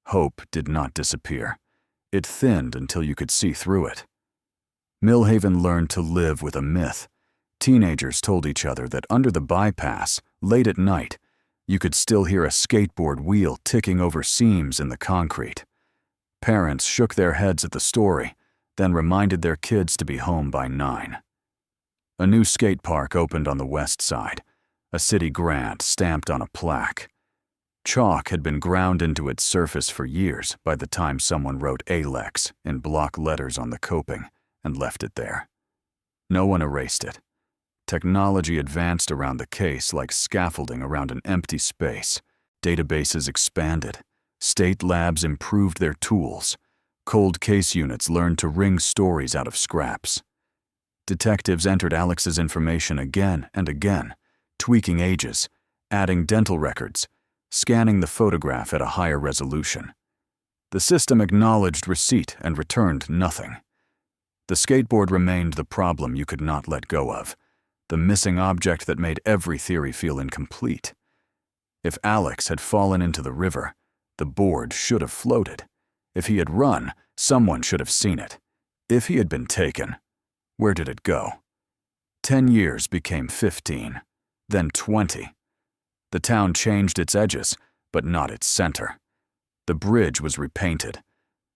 Hope did not disappear. It thinned until you could see through it. Millhaven learned to live with a myth. Teenagers told each other that under the bypass, late at night, you could still hear a skateboard wheel ticking over seams in the concrete. Parents shook their heads at the story, then reminded their kids to be home by 9. A new skate park opened on the west side, a city grant stamped on a plaque. Chalk had been ground into its surface for years by the time someone wrote Alex in block letters on the coping and left it there. No one erased it. Technology advanced around the case like scaffolding around an empty space. Databases expanded. State labs improved their tools. Cold case units learned to wring stories out of scraps. Detectives entered Alex's information again and again, tweaking ages, adding dental records, scanning the photograph at a higher resolution. The system acknowledged receipt and returned nothing. The skateboard remained the problem you could not let go of, the missing object that made every theory feel incomplete. If Alex had fallen into the river, the board should have floated. If he had run, someone should have seen it. If he had been taken, where did it go? 10 years became 15, then 20. The town changed its edges, but not its center. The bridge was repainted.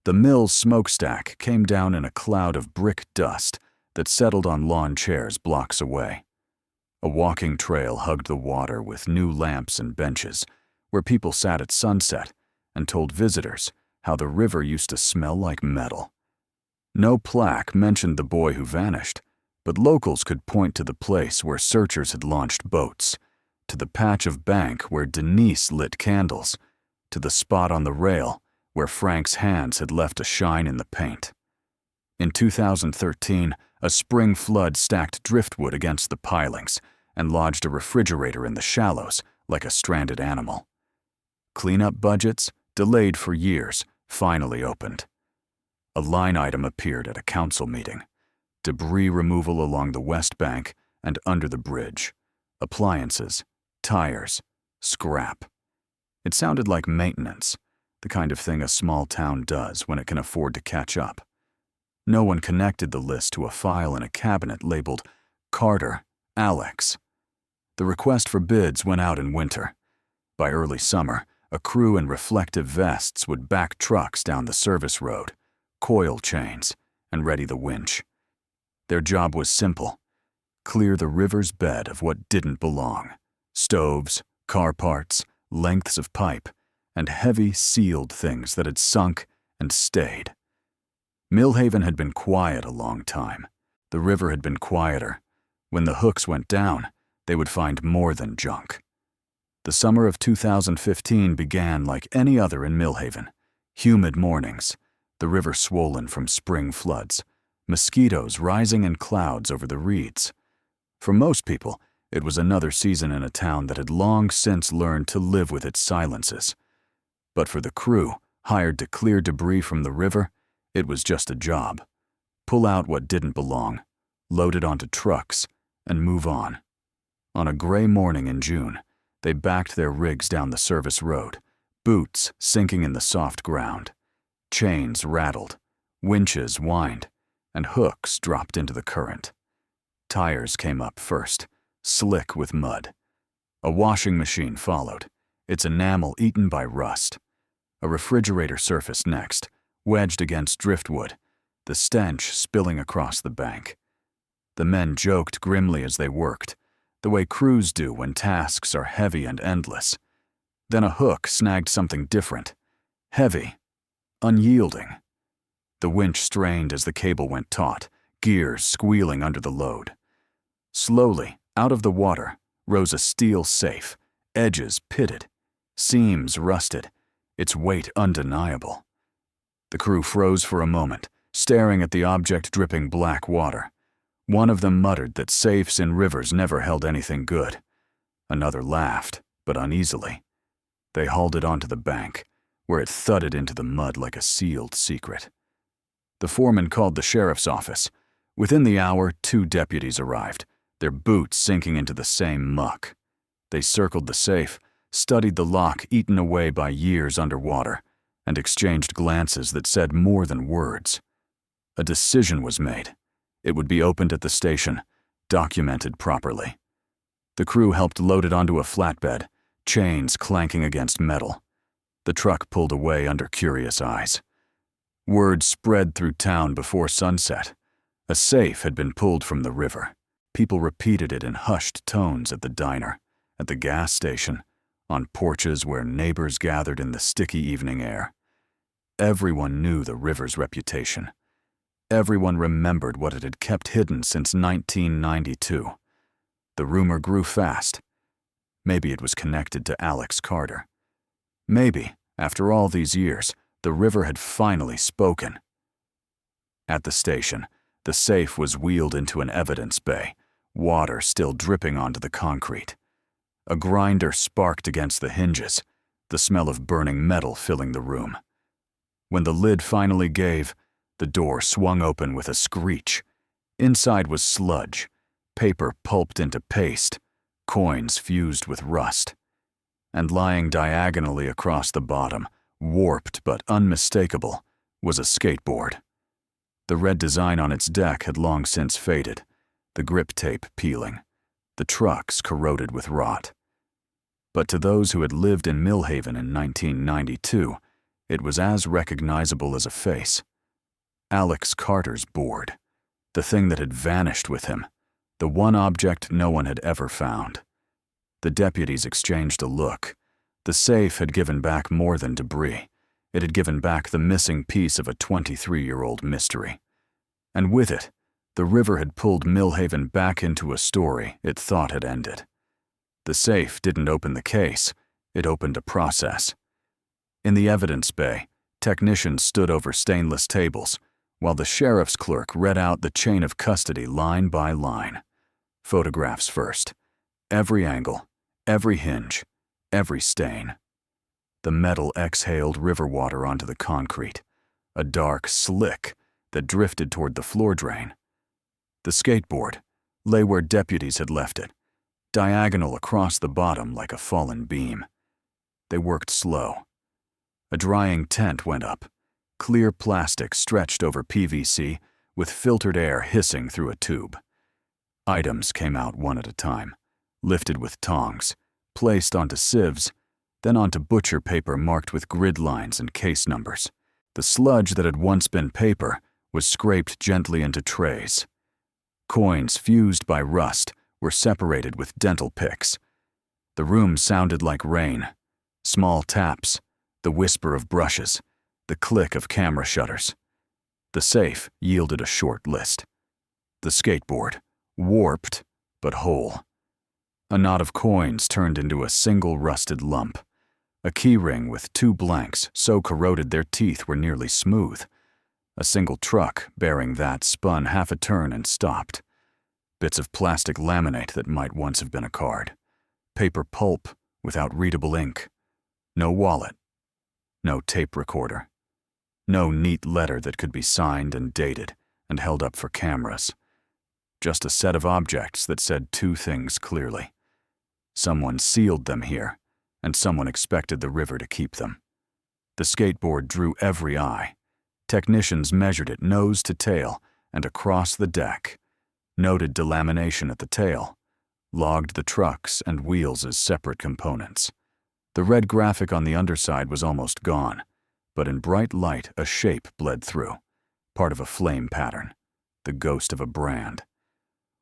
The mill's smokestack came down in a cloud of brick dust that settled on lawn chairs blocks away. A walking trail hugged the water with new lamps and benches, where people sat at sunset and told visitors how the river used to smell like metal. No plaque mentioned the boy who vanished, but locals could point to the place where searchers had launched boats, to the patch of bank where Denise lit candles, to the spot on the rail where Frank's hands had left a shine in the paint. In 2013, a spring flood stacked driftwood against the pilings and lodged a refrigerator in the shallows like a stranded animal. Cleanup budgets, delayed for years, finally opened. A line item appeared at a council meeting: debris removal along the west bank and under the bridge, appliances, tires, scrap. It sounded like maintenance, the kind of thing a small town does when it can afford to catch up. No one connected the list to a file in a cabinet labeled Carter, Alex. The request for bids went out in winter. By early summer, a crew in reflective vests would back trucks down the service road, coil chains, and ready the winch. Their job was simple: clear the river's bed of what didn't belong: stoves, car parts, lengths of pipe, and heavy, sealed things that had sunk and stayed. Millhaven had been quiet a long time. The river had been quieter. When the hooks went down, they would find more than junk. The summer of 2015 began like any other in Millhaven. Humid mornings, the river swollen from spring floods, mosquitoes rising in clouds over the reeds. For most people, it was another season in a town that had long since learned to live with its silences. But for the crew, hired to clear debris from the river, it was just a job. Pull out what didn't belong, load it onto trucks, and move on. On a gray morning in June, they backed their rigs down the service road, boots sinking in the soft ground. Chains rattled, winches whined, and hooks dropped into the current. Tires came up first, slick with mud. A washing machine followed, its enamel eaten by rust. A refrigerator surfaced next, wedged against driftwood, the stench spilling across the bank. The men joked grimly as they worked, the way crews do when tasks are heavy and endless. Then a hook snagged something different, heavy, unyielding. The winch strained as the cable went taut, gears squealing under the load. Slowly, out of the water, rose a steel safe, edges pitted, seams rusted, its weight undeniable. The crew froze for a moment, staring at the object dripping black water. One of them muttered that safes in rivers never held anything good. Another laughed, but uneasily. They hauled it onto the bank, where it thudded into the mud like a sealed secret. The foreman called the sheriff's office. Within the hour, 2 deputies arrived, their boots sinking into the same muck. They circled the safe, studied the lock eaten away by years underwater, and exchanged glances that said more than words. A decision was made. It would be opened at the station, documented properly. The crew helped load it onto a flatbed, chains clanking against metal. The truck pulled away under curious eyes. Word spread through town before sunset. A safe had been pulled from the river. People repeated it in hushed tones at the diner, at the gas station, on porches where neighbors gathered in the sticky evening air. Everyone knew the river's reputation. Everyone remembered what it had kept hidden since 1992. The rumor grew fast. Maybe it was connected to Alex Carter. Maybe, after all these years, the river had finally spoken. At the station, the safe was wheeled into an evidence bay, water still dripping onto the concrete. A grinder sparked against the hinges, the smell of burning metal filling the room. When the lid finally gave, the door swung open with a screech. Inside was sludge, paper pulped into paste, coins fused with rust. And lying diagonally across the bottom, warped but unmistakable, was a skateboard. The red design on its deck had long since faded, the grip tape peeling, the trucks corroded with rot. But to those who had lived in Millhaven in 1992, it was as recognizable as a face. Alex Carter's board, the thing that had vanished with him, the one object no one had ever found. The deputies exchanged a look. The safe had given back more than debris. It had given back the missing piece of a 23-year-old mystery. And with it, The river had pulled Millhaven back into a story it thought had ended. The safe didn't open the case, it opened a process. In the evidence bay, technicians stood over stainless tables, while the sheriff's clerk read out the chain of custody line by line. Photographs first. Every angle, every hinge, every stain. The metal exhaled river water onto the concrete, a dark slick that drifted toward the floor drain. The skateboard lay where deputies had left it, diagonal across the bottom like a fallen beam. They worked slow. A drying tent went up, clear plastic stretched over PVC with filtered air hissing through a tube. Items came out one at a time, lifted with tongs, placed onto sieves, then onto butcher paper marked with grid lines and case numbers. The sludge that had once been paper was scraped gently into trays. Coins fused by rust were separated with dental picks. The room sounded like rain. Small taps, the whisper of brushes, the click of camera shutters. The safe yielded a short list. The skateboard, warped but whole. A knot of coins turned into a single rusted lump. A key ring with 2 blanks so corroded their teeth were nearly smooth. A single truck bearing that spun half a turn and stopped. Bits of plastic laminate that might once have been a card. Paper pulp without readable ink. No wallet. No tape recorder. No neat letter that could be signed and dated and held up for cameras. Just a set of objects that said 2 things clearly. Someone sealed them here, and someone expected the river to keep them. The skateboard drew every eye. Technicians measured it nose to tail and across the deck, noted delamination at the tail, logged the trucks and wheels as separate components. The red graphic on the underside was almost gone, but in bright light a shape bled through, part of a flame pattern, the ghost of a brand.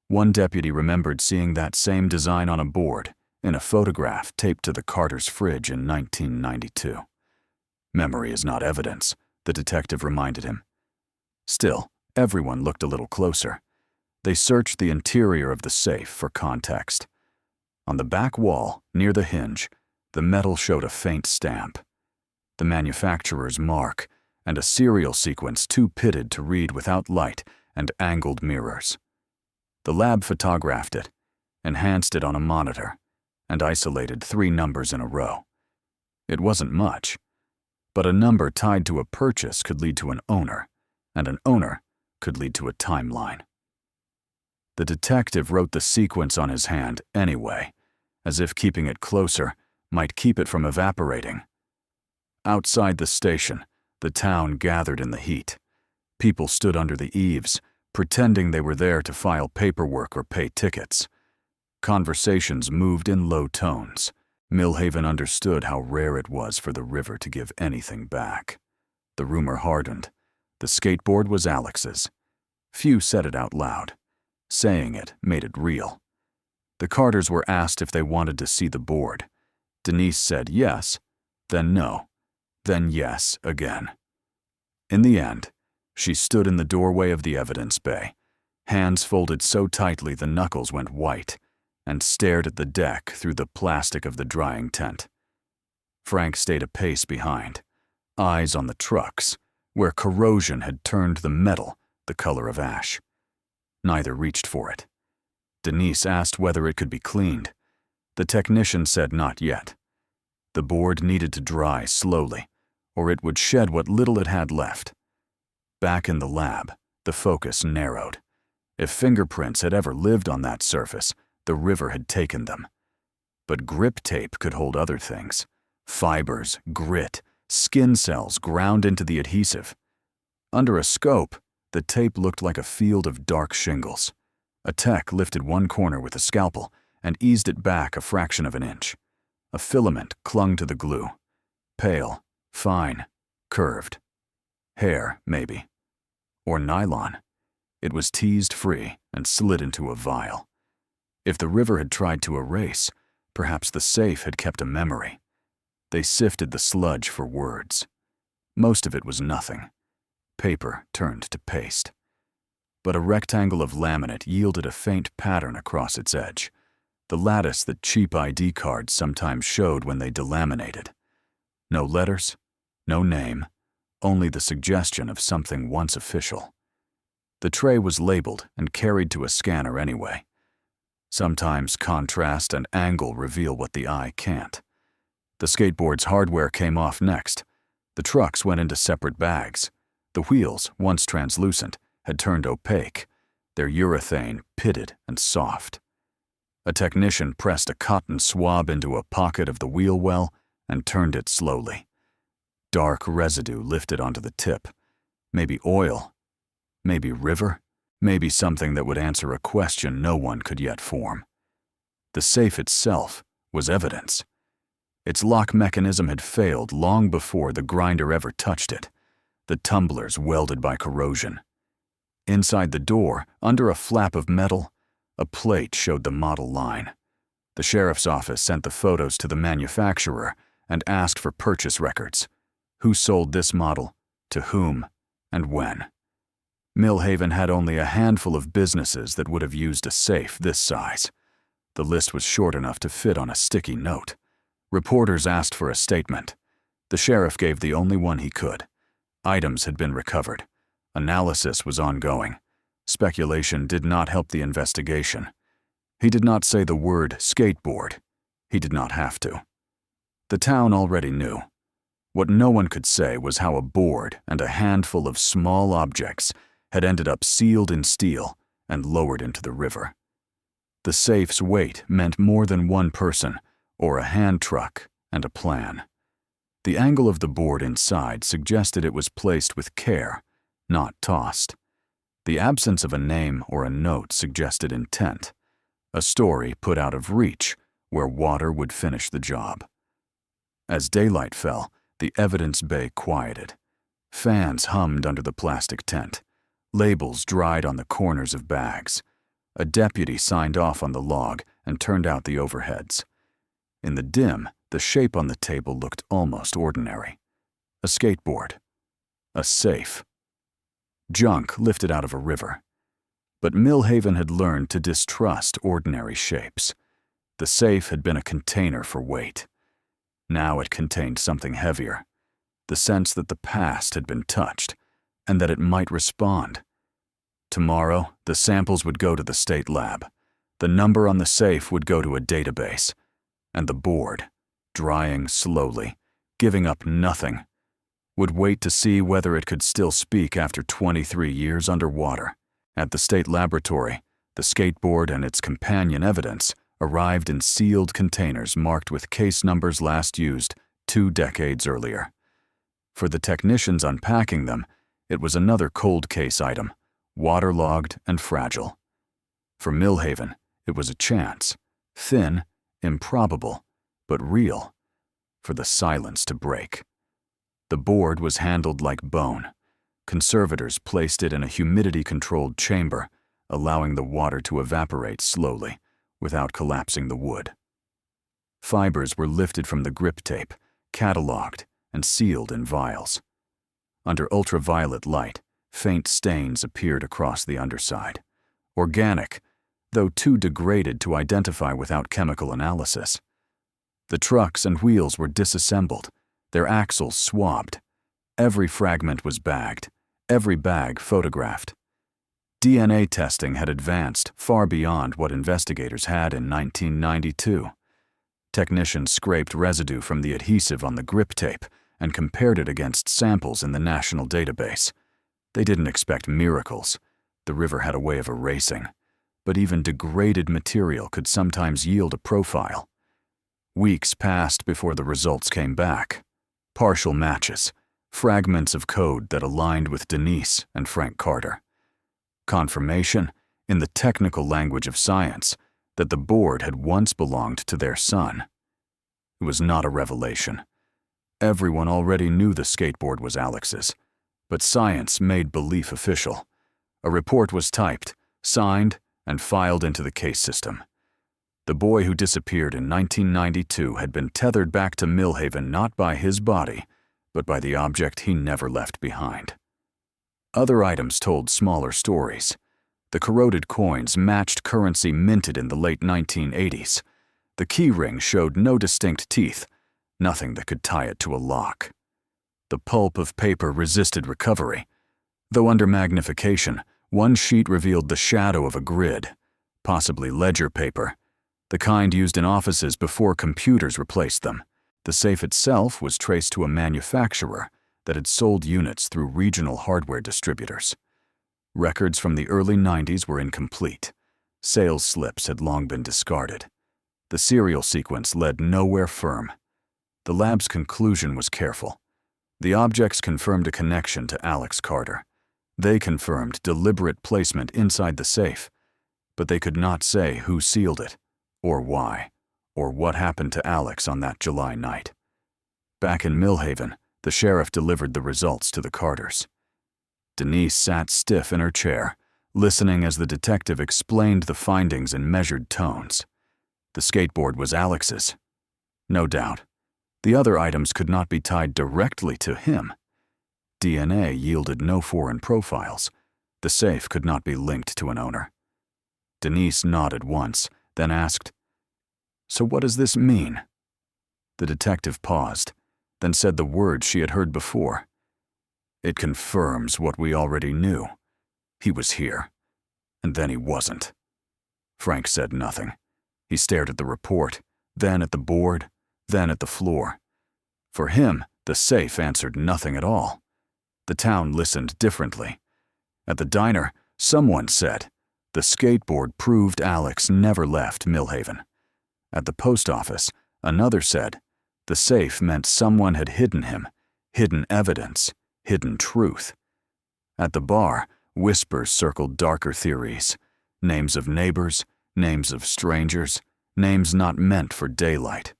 One deputy remembered seeing that same design on a board in a photograph taped to the Carter's fridge in 1992. Memory is not evidence, the detective reminded him. Still, everyone looked a little closer. They searched the interior of the safe for context. On the back wall, near the hinge, the metal showed a faint stamp. The manufacturer's mark, and a serial sequence too pitted to read without light and angled mirrors. The lab photographed it, enhanced it on a monitor, and isolated 3 numbers in a row. It wasn't much, but a number tied to a purchase could lead to an owner, and an owner could lead to a timeline. The detective wrote the sequence on his hand anyway, as if keeping it closer might keep it from evaporating. Outside the station, the town gathered in the heat. People stood under the eaves, pretending they were there to file paperwork or pay tickets. Conversations moved in low tones. Millhaven understood how rare it was for the river to give anything back. The rumor hardened. The skateboard was Alex's. Few said it out loud. Saying it made it real. The Carters were asked if they wanted to see the board. Denise said yes, then no, then yes again. In the end, she stood in the doorway of the evidence bay, hands folded so tightly the knuckles went white, and stared at the deck through the plastic of the drying tent. Frank stayed a pace behind, eyes on the trucks, where corrosion had turned the metal the color of ash. Neither reached for it. Denise asked whether it could be cleaned. The technician said not yet. The board needed to dry slowly, or it would shed what little it had left. Back in the lab, the focus narrowed. If fingerprints had ever lived on that surface, the river had taken them. But grip tape could hold other things. Fibers, grit, skin cells ground into the adhesive. Under a scope, the tape looked like a field of dark shingles. A tech lifted one corner with a scalpel and eased it back a fraction of an inch. A filament clung to the glue. Pale, fine, curved. Hair, maybe. Or nylon. It was teased free and slid into a vial. If the river had tried to erase, perhaps the safe had kept a memory. They sifted the sludge for words. Most of it was nothing. Paper turned to paste. but a rectangle of laminate yielded a faint pattern across its edge, the lattice that cheap ID cards sometimes showed when they delaminated. No letters, no name, only the suggestion of something once official. The tray was labeled and carried to a scanner anyway. Sometimes contrast and angle reveal what the eye can't. The skateboard's hardware came off next. The trucks went into separate bags. The wheels, once translucent, had turned opaque, their urethane pitted and soft. A technician pressed a cotton swab into a pocket of the wheel well and turned it slowly. Dark residue lifted onto the tip. Maybe oil. Maybe river. Maybe something that would answer a question no one could yet form. The safe itself was evidence. Its lock mechanism had failed long before the grinder ever touched it, the tumblers welded by corrosion. Inside the door, under a flap of metal, a plate showed the model line. The sheriff's office sent the photos to the manufacturer and asked for purchase records. Who sold this model, to whom, and when? Millhaven had only a handful of businesses that would have used a safe this size. The list was short enough to fit on a sticky note. Reporters asked for a statement. The sheriff gave the only one he could. Items had been recovered. Analysis was ongoing. Speculation did not help the investigation. He did not say the word skateboard. He did not have to. The town already knew. What no one could say was how a board and a handful of small objects had ended up sealed in steel and lowered into the river. The safe's weight meant more than one person, or a hand truck and a plan. The angle of the board inside suggested it was placed with care, not tossed. The absence of a name or a note suggested intent, a story put out of reach where water would finish the job. As daylight fell, the evidence bay quieted. Fans hummed under the plastic tent. Labels dried on the corners of bags. A deputy signed off on the log and turned out the overheads. In the dim, the shape on the table looked almost ordinary. A skateboard. A safe. Junk lifted out of a river. But Millhaven had learned to distrust ordinary shapes. The safe had been a container for weight. Now it contained something heavier. The sense that the past had been touched, and that it might respond. Tomorrow, the samples would go to the state lab. The number on the safe would go to a database. And the board, drying slowly, giving up nothing, would wait to see whether it could still speak after 23 years underwater. At the state laboratory, the skateboard and its companion evidence arrived in sealed containers marked with case numbers last used 2 decades earlier. For the technicians unpacking them, it was another cold case item, waterlogged and fragile. For Millhaven, it was a chance, thin, improbable, but real, for the silence to break. The board was handled like bone. Conservators placed it in a humidity-controlled chamber, allowing the water to evaporate slowly, without collapsing the wood. Fibers were lifted from the grip tape, cataloged, and sealed in vials. Under ultraviolet light, faint stains appeared across the underside. Organic, though too degraded to identify without chemical analysis. The trucks and wheels were disassembled, their axles swabbed. Every fragment was bagged, every bag photographed. DNA testing had advanced far beyond what investigators had in 1992. Technicians scraped residue from the adhesive on the grip tape and compared it against samples in the national database. They didn't expect miracles. The river had a way of erasing. But even degraded material could sometimes yield a profile. Weeks passed before the results came back. Partial matches, fragments of code that aligned with Denise and Frank Carter. Confirmation, in the technical language of science, that the board had once belonged to their son. It was not a revelation. Everyone already knew the skateboard was Alex's, but science made belief official. A report was typed, signed, and filed into the case system. The boy who disappeared in 1992 had been tethered back to Millhaven not by his body, but by the object he never left behind. Other items told smaller stories. The corroded coins matched currency minted in the late 1980s. The key ring showed no distinct teeth, nothing that could tie it to a lock. The pulp of paper resisted recovery. Though under magnification, one sheet revealed the shadow of a grid, possibly ledger paper, the kind used in offices before computers replaced them. The safe itself was traced to a manufacturer that had sold units through regional hardware distributors. Records from the early 90s were incomplete. Sales slips had long been discarded. The serial sequence led nowhere firm. The lab's conclusion was careful. The objects confirmed a connection to Alex Carter. They confirmed deliberate placement inside the safe, but they could not say who sealed it, or why, or what happened to Alex on that July night. Back in Millhaven, the sheriff delivered the results to the Carters. Denise sat stiff in her chair, listening as the detective explained the findings in measured tones. The skateboard was Alex's. No doubt. The other items could not be tied directly to him. DNA yielded no foreign profiles. The safe could not be linked to an owner. Denise nodded once, then asked, "So what does this mean?" The detective paused, then said the words she had heard before. "It confirms what we already knew. He was here, and then he wasn't." Frank said nothing. He stared at the report, then at the board, then at the floor. For him, the safe answered nothing at all. The town listened differently. At the diner, someone said, "The skateboard proved Alex never left Millhaven." At the post office, another said, "The safe meant someone had hidden him, hidden evidence, hidden truth." At the bar, whispers circled darker theories, names of neighbors, names of strangers, names not meant for daylight.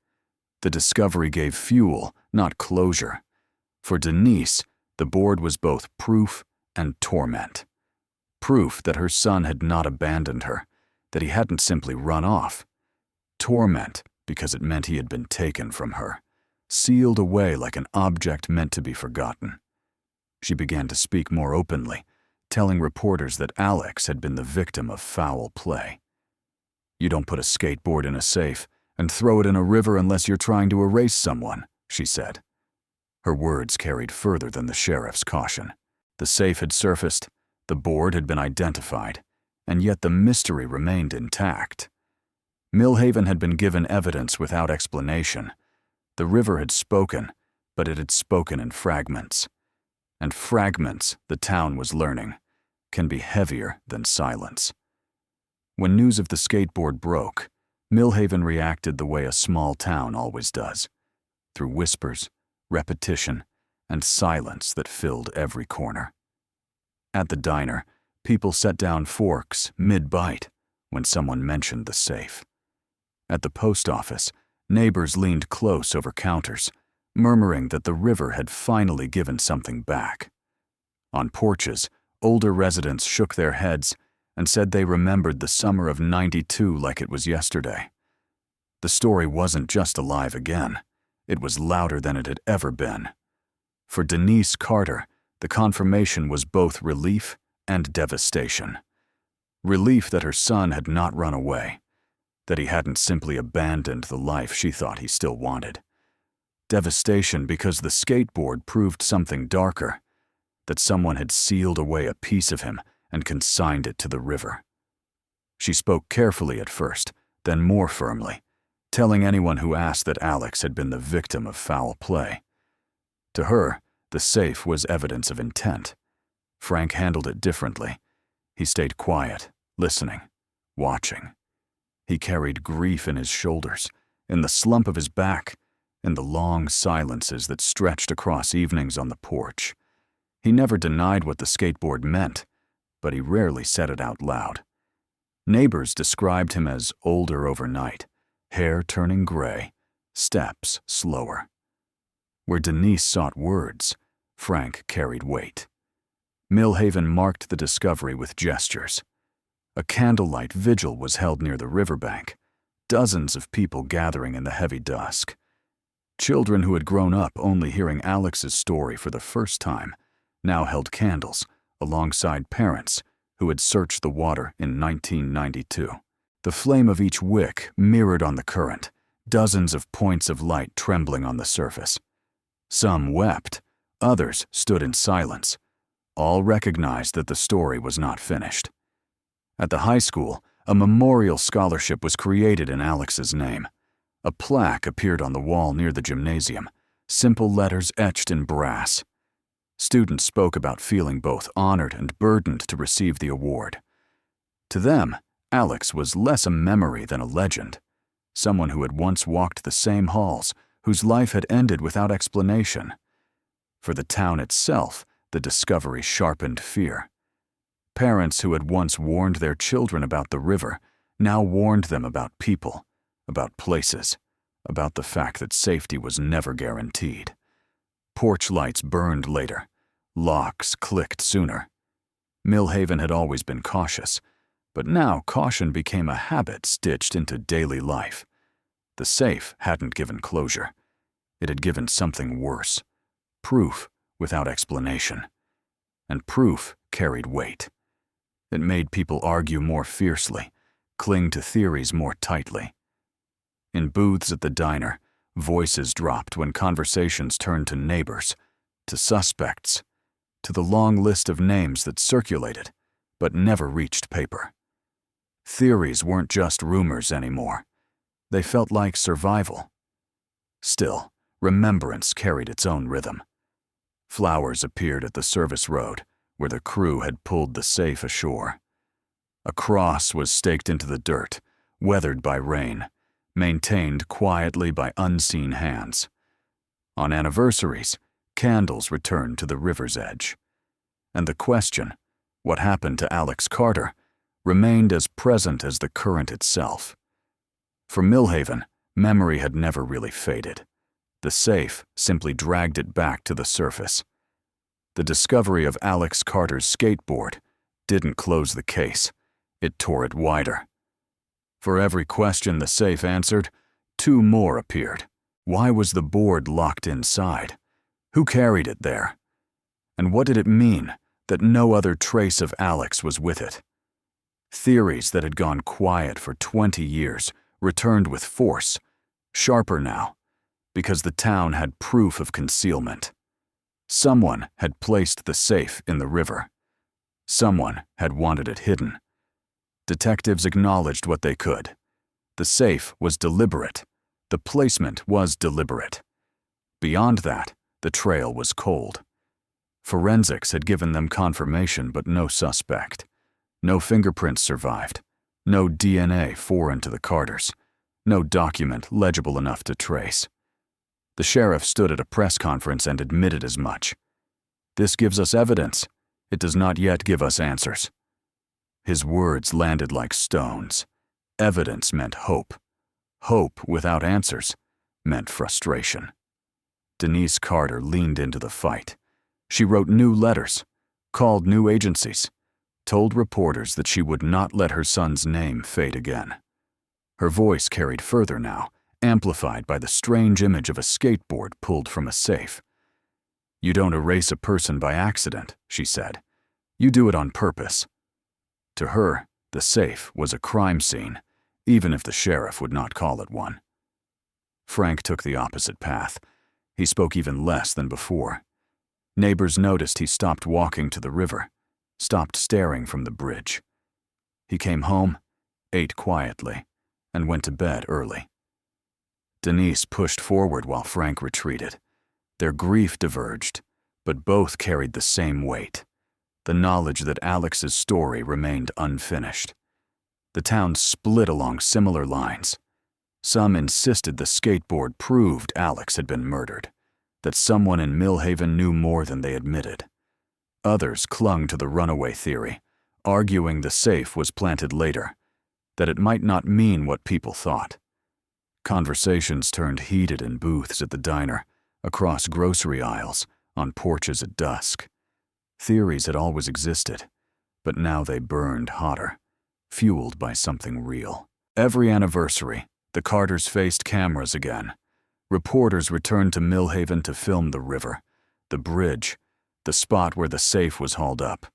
The discovery gave fuel, not closure. For Denise, the board was both proof and torment. Proof that her son had not abandoned her, that he hadn't simply run off. Torment because it meant he had been taken from her, sealed away like an object meant to be forgotten. She began to speak more openly, telling reporters that Alex had been the victim of foul play. "You don't put a skateboard in a safe and throw it in a river unless you're trying to erase someone," she said. Her words carried further than the sheriff's caution. The safe had surfaced, the board had been identified, and yet the mystery remained intact. Millhaven had been given evidence without explanation. The river had spoken, but it had spoken in fragments. And fragments, the town was learning, can be heavier than silence. When news of the skateboard broke, Millhaven reacted the way a small town always does, through whispers, repetition, and silence that filled every corner. At the diner, people set down forks mid-bite when someone mentioned the safe. At the post office, neighbors leaned close over counters, murmuring that the river had finally given something back. On porches, older residents shook their heads and said they remembered the summer of '92 like it was yesterday. The story wasn't just alive again. It was louder than it had ever been. For Denise Carter, the confirmation was both relief and devastation. Relief that her son had not run away, that he hadn't simply abandoned the life she thought he still wanted. Devastation because the skateboard proved something darker, that someone had sealed away a piece of him and consigned it to the river. She spoke carefully at first, then more firmly, telling anyone who asked that Alex had been the victim of foul play. To her, the safe was evidence of intent. Frank handled it differently. He stayed quiet, listening, watching. He carried grief in his shoulders, in the slump of his back, in the long silences that stretched across evenings on the porch. He never denied what the skateboard meant, but he rarely said it out loud. Neighbors described him as older overnight, hair turning gray, steps slower. Where Denise sought words, Frank carried weight. Millhaven marked the discovery with gestures. A candlelight vigil was held near the riverbank, dozens of people gathering in the heavy dusk. Children who had grown up only hearing Alex's story for the first time now held candles alongside parents who had searched the water in 1992. The flame of each wick mirrored on the current, dozens of points of light trembling on the surface. Some wept, others stood in silence. All recognized that the story was not finished. At the high school, a memorial scholarship was created in Alex's name. A plaque appeared on the wall near the gymnasium, simple letters etched in brass. Students spoke about feeling both honored and burdened to receive the award. To them, Alex was less a memory than a legend, someone who had once walked the same halls, whose life had ended without explanation. For the town itself, the discovery sharpened fear. Parents who had once warned their children about the river now warned them about people, about places, about the fact that safety was never guaranteed. Porch lights burned later. Locks clicked sooner. Millhaven had always been cautious, but now caution became a habit stitched into daily life. The safe hadn't given closure. It had given something worse. Proof without explanation. And proof carried weight. It made people argue more fiercely, cling to theories more tightly. In booths at the diner, voices dropped when conversations turned to neighbors, to suspects, to the long list of names that circulated, but never reached paper. Theories weren't just rumors anymore. They felt like survival. Still, remembrance carried its own rhythm. Flowers appeared at the service road, where the crew had pulled the safe ashore. A cross was staked into the dirt, weathered by rain, maintained quietly by unseen hands. On anniversaries, candles returned to the river's edge. And the question, what happened to Alex Carter, remained as present as the current itself. For Millhaven, memory had never really faded. The safe simply dragged it back to the surface. The discovery of Alex Carter's skateboard didn't close the case. It tore it wider. For every question the safe answered, two more appeared. Why was the board locked inside? Who carried it there? And what did it mean that no other trace of Alex was with it? Theories that had gone quiet for 20 years returned with force, sharper now, because the town had proof of concealment. Someone had placed the safe in the river. Someone had wanted it hidden. Detectives acknowledged what they could. The safe was deliberate. The placement was deliberate. Beyond that, the trail was cold. Forensics had given them confirmation, but no suspect. No fingerprints survived. No DNA foreign to the Carters. No document legible enough to trace. The sheriff stood at a press conference and admitted as much. This gives us evidence. It does not yet give us answers. His words landed like stones. Evidence meant hope. Hope without answers meant frustration. Denise Carter leaned into the fight. She wrote new letters, called new agencies, told reporters that she would not let her son's name fade again. Her voice carried further now, amplified by the strange image of a skateboard pulled from a safe. "You don't erase a person by accident," she said. "You do it on purpose." To her, the safe was a crime scene, even if the sheriff would not call it one. Frank took the opposite path. He spoke even less than before. Neighbors noticed he stopped walking to the river, stopped staring from the bridge. He came home, ate quietly, and went to bed early. Denise pushed forward while Frank retreated. Their grief diverged, but both carried the same weight, the knowledge that Alex's story remained unfinished. The town split along similar lines. Some insisted the skateboard proved Alex had been murdered, that someone in Millhaven knew more than they admitted. Others clung to the runaway theory, arguing the safe was planted later, that it might not mean what people thought. Conversations turned heated in booths at the diner, across grocery aisles, on porches at dusk. Theories had always existed, but now they burned hotter, fueled by something real. Every anniversary, the Carters faced cameras again. Reporters returned to Millhaven to film the river, the bridge, the spot where the safe was hauled up.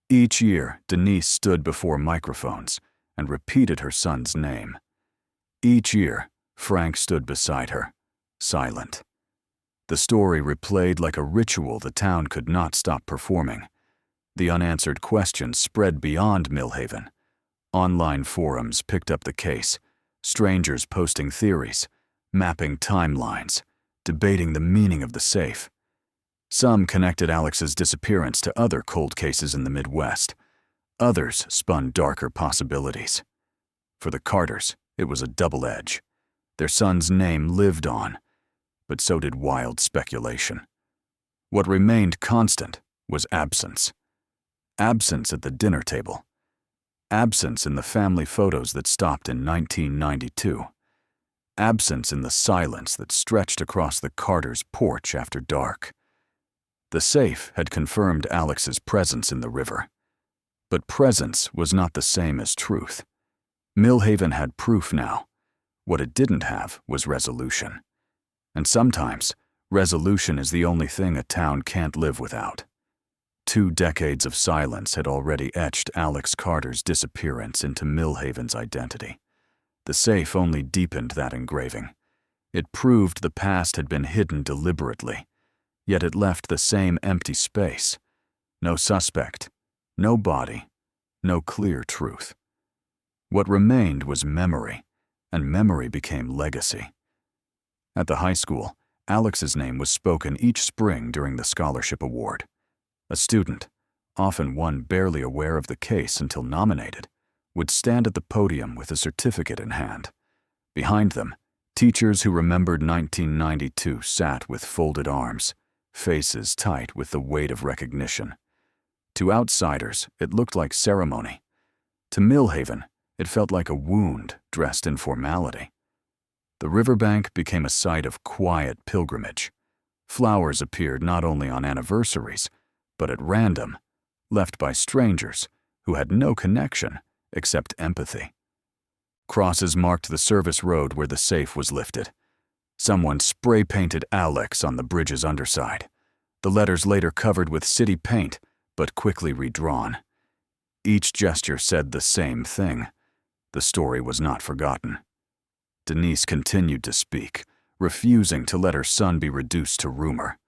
Each year, Denise stood before microphones and repeated her son's name. Each year, Frank stood beside her, silent. The story replayed like a ritual the town could not stop performing. The unanswered questions spread beyond Millhaven. Online forums picked up the case, strangers posting theories, mapping timelines, debating the meaning of the safe. Some connected Alex's disappearance to other cold cases in the Midwest. Others spun darker possibilities. For the Carters, it was a double edge. Their son's name lived on, but so did wild speculation. What remained constant was absence. Absence at the dinner table. Absence in the family photos that stopped in 1992. Absence in the silence that stretched across the Carters' porch after dark. The safe had confirmed Alex's presence in the river. But presence was not the same as truth. Millhaven had proof now. What it didn't have was resolution. And sometimes, resolution is the only thing a town can't live without. 2 decades of silence had already etched Alex Carter's disappearance into Millhaven's identity. The safe only deepened that engraving. It proved the past had been hidden deliberately, yet it left the same empty space. No suspect, no body, no clear truth. What remained was memory, and memory became legacy. At the high school, Alex's name was spoken each spring during the scholarship award. A student, often one barely aware of the case until nominated, would stand at the podium with a certificate in hand. Behind them, teachers who remembered 1992 sat with folded arms, faces tight with the weight of recognition. To outsiders, it looked like ceremony. To Millhaven, it felt like a wound dressed in formality. The riverbank became a site of quiet pilgrimage. Flowers appeared not only on anniversaries, but at random, left by strangers who had no connection except empathy. Crosses marked the service road where the safe was lifted. Someone spray-painted Alex on the bridge's underside. The letters later covered with city paint, but quickly redrawn. Each gesture said the same thing. The story was not forgotten. Denise continued to speak, refusing to let her son be reduced to rumor.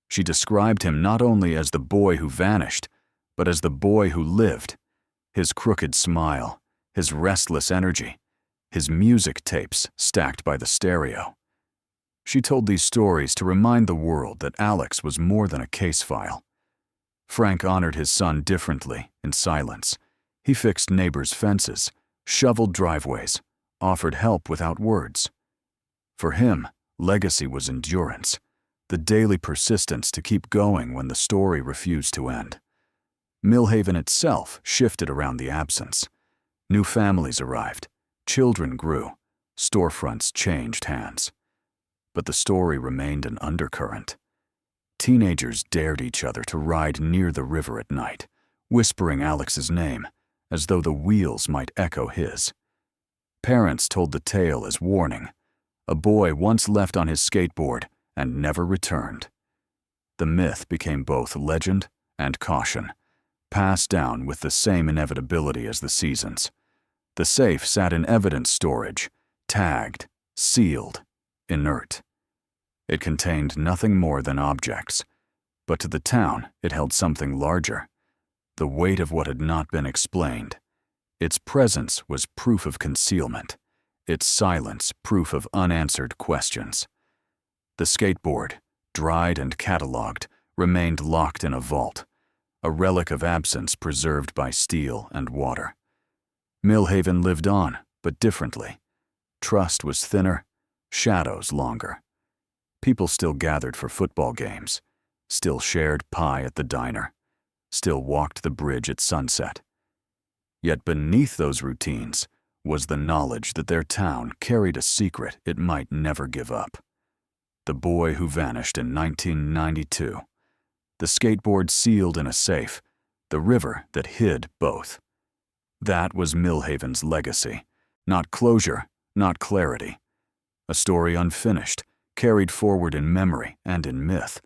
She described him not only as the boy who vanished, but as the boy who lived. His crooked smile, his restless energy, his music tapes stacked by the stereo. She told these stories to remind the world that Alex was more than a case file. Frank honored his son differently, in silence. He fixed neighbors' fences, shoveled driveways, offered help without words. For him, legacy was endurance, the daily persistence to keep going when the story refused to end. Millhaven itself shifted around the absence. New families arrived, children grew, storefronts changed hands. But the story remained an undercurrent. Teenagers dared each other to ride near the river at night, whispering Alex's name, as though the wheels might echo his. Parents told the tale as warning. A boy once left on his skateboard and never returned. The myth became both legend and caution, passed down with the same inevitability as the seasons. The safe sat in evidence storage, tagged, sealed, inert. It contained nothing more than objects, but to the town it held something larger, the weight of what had not been explained. Its presence was proof of concealment, its silence proof of unanswered questions. The skateboard, dried and catalogued, remained locked in a vault, a relic of absence preserved by steel and water. Millhaven lived on, but differently. Trust was thinner, shadows longer. People still gathered for football games, still shared pie at the diner, still walked the bridge at sunset. Yet beneath those routines was the knowledge that their town carried a secret it might never give up. The boy who vanished in 1992, the skateboard sealed in a safe, the river that hid both. That was Millhaven's legacy, not closure, not clarity. A story unfinished, carried forward in memory and in myth.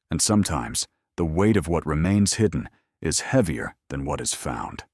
And sometimes, the weight of what remains hidden is heavier than what is found.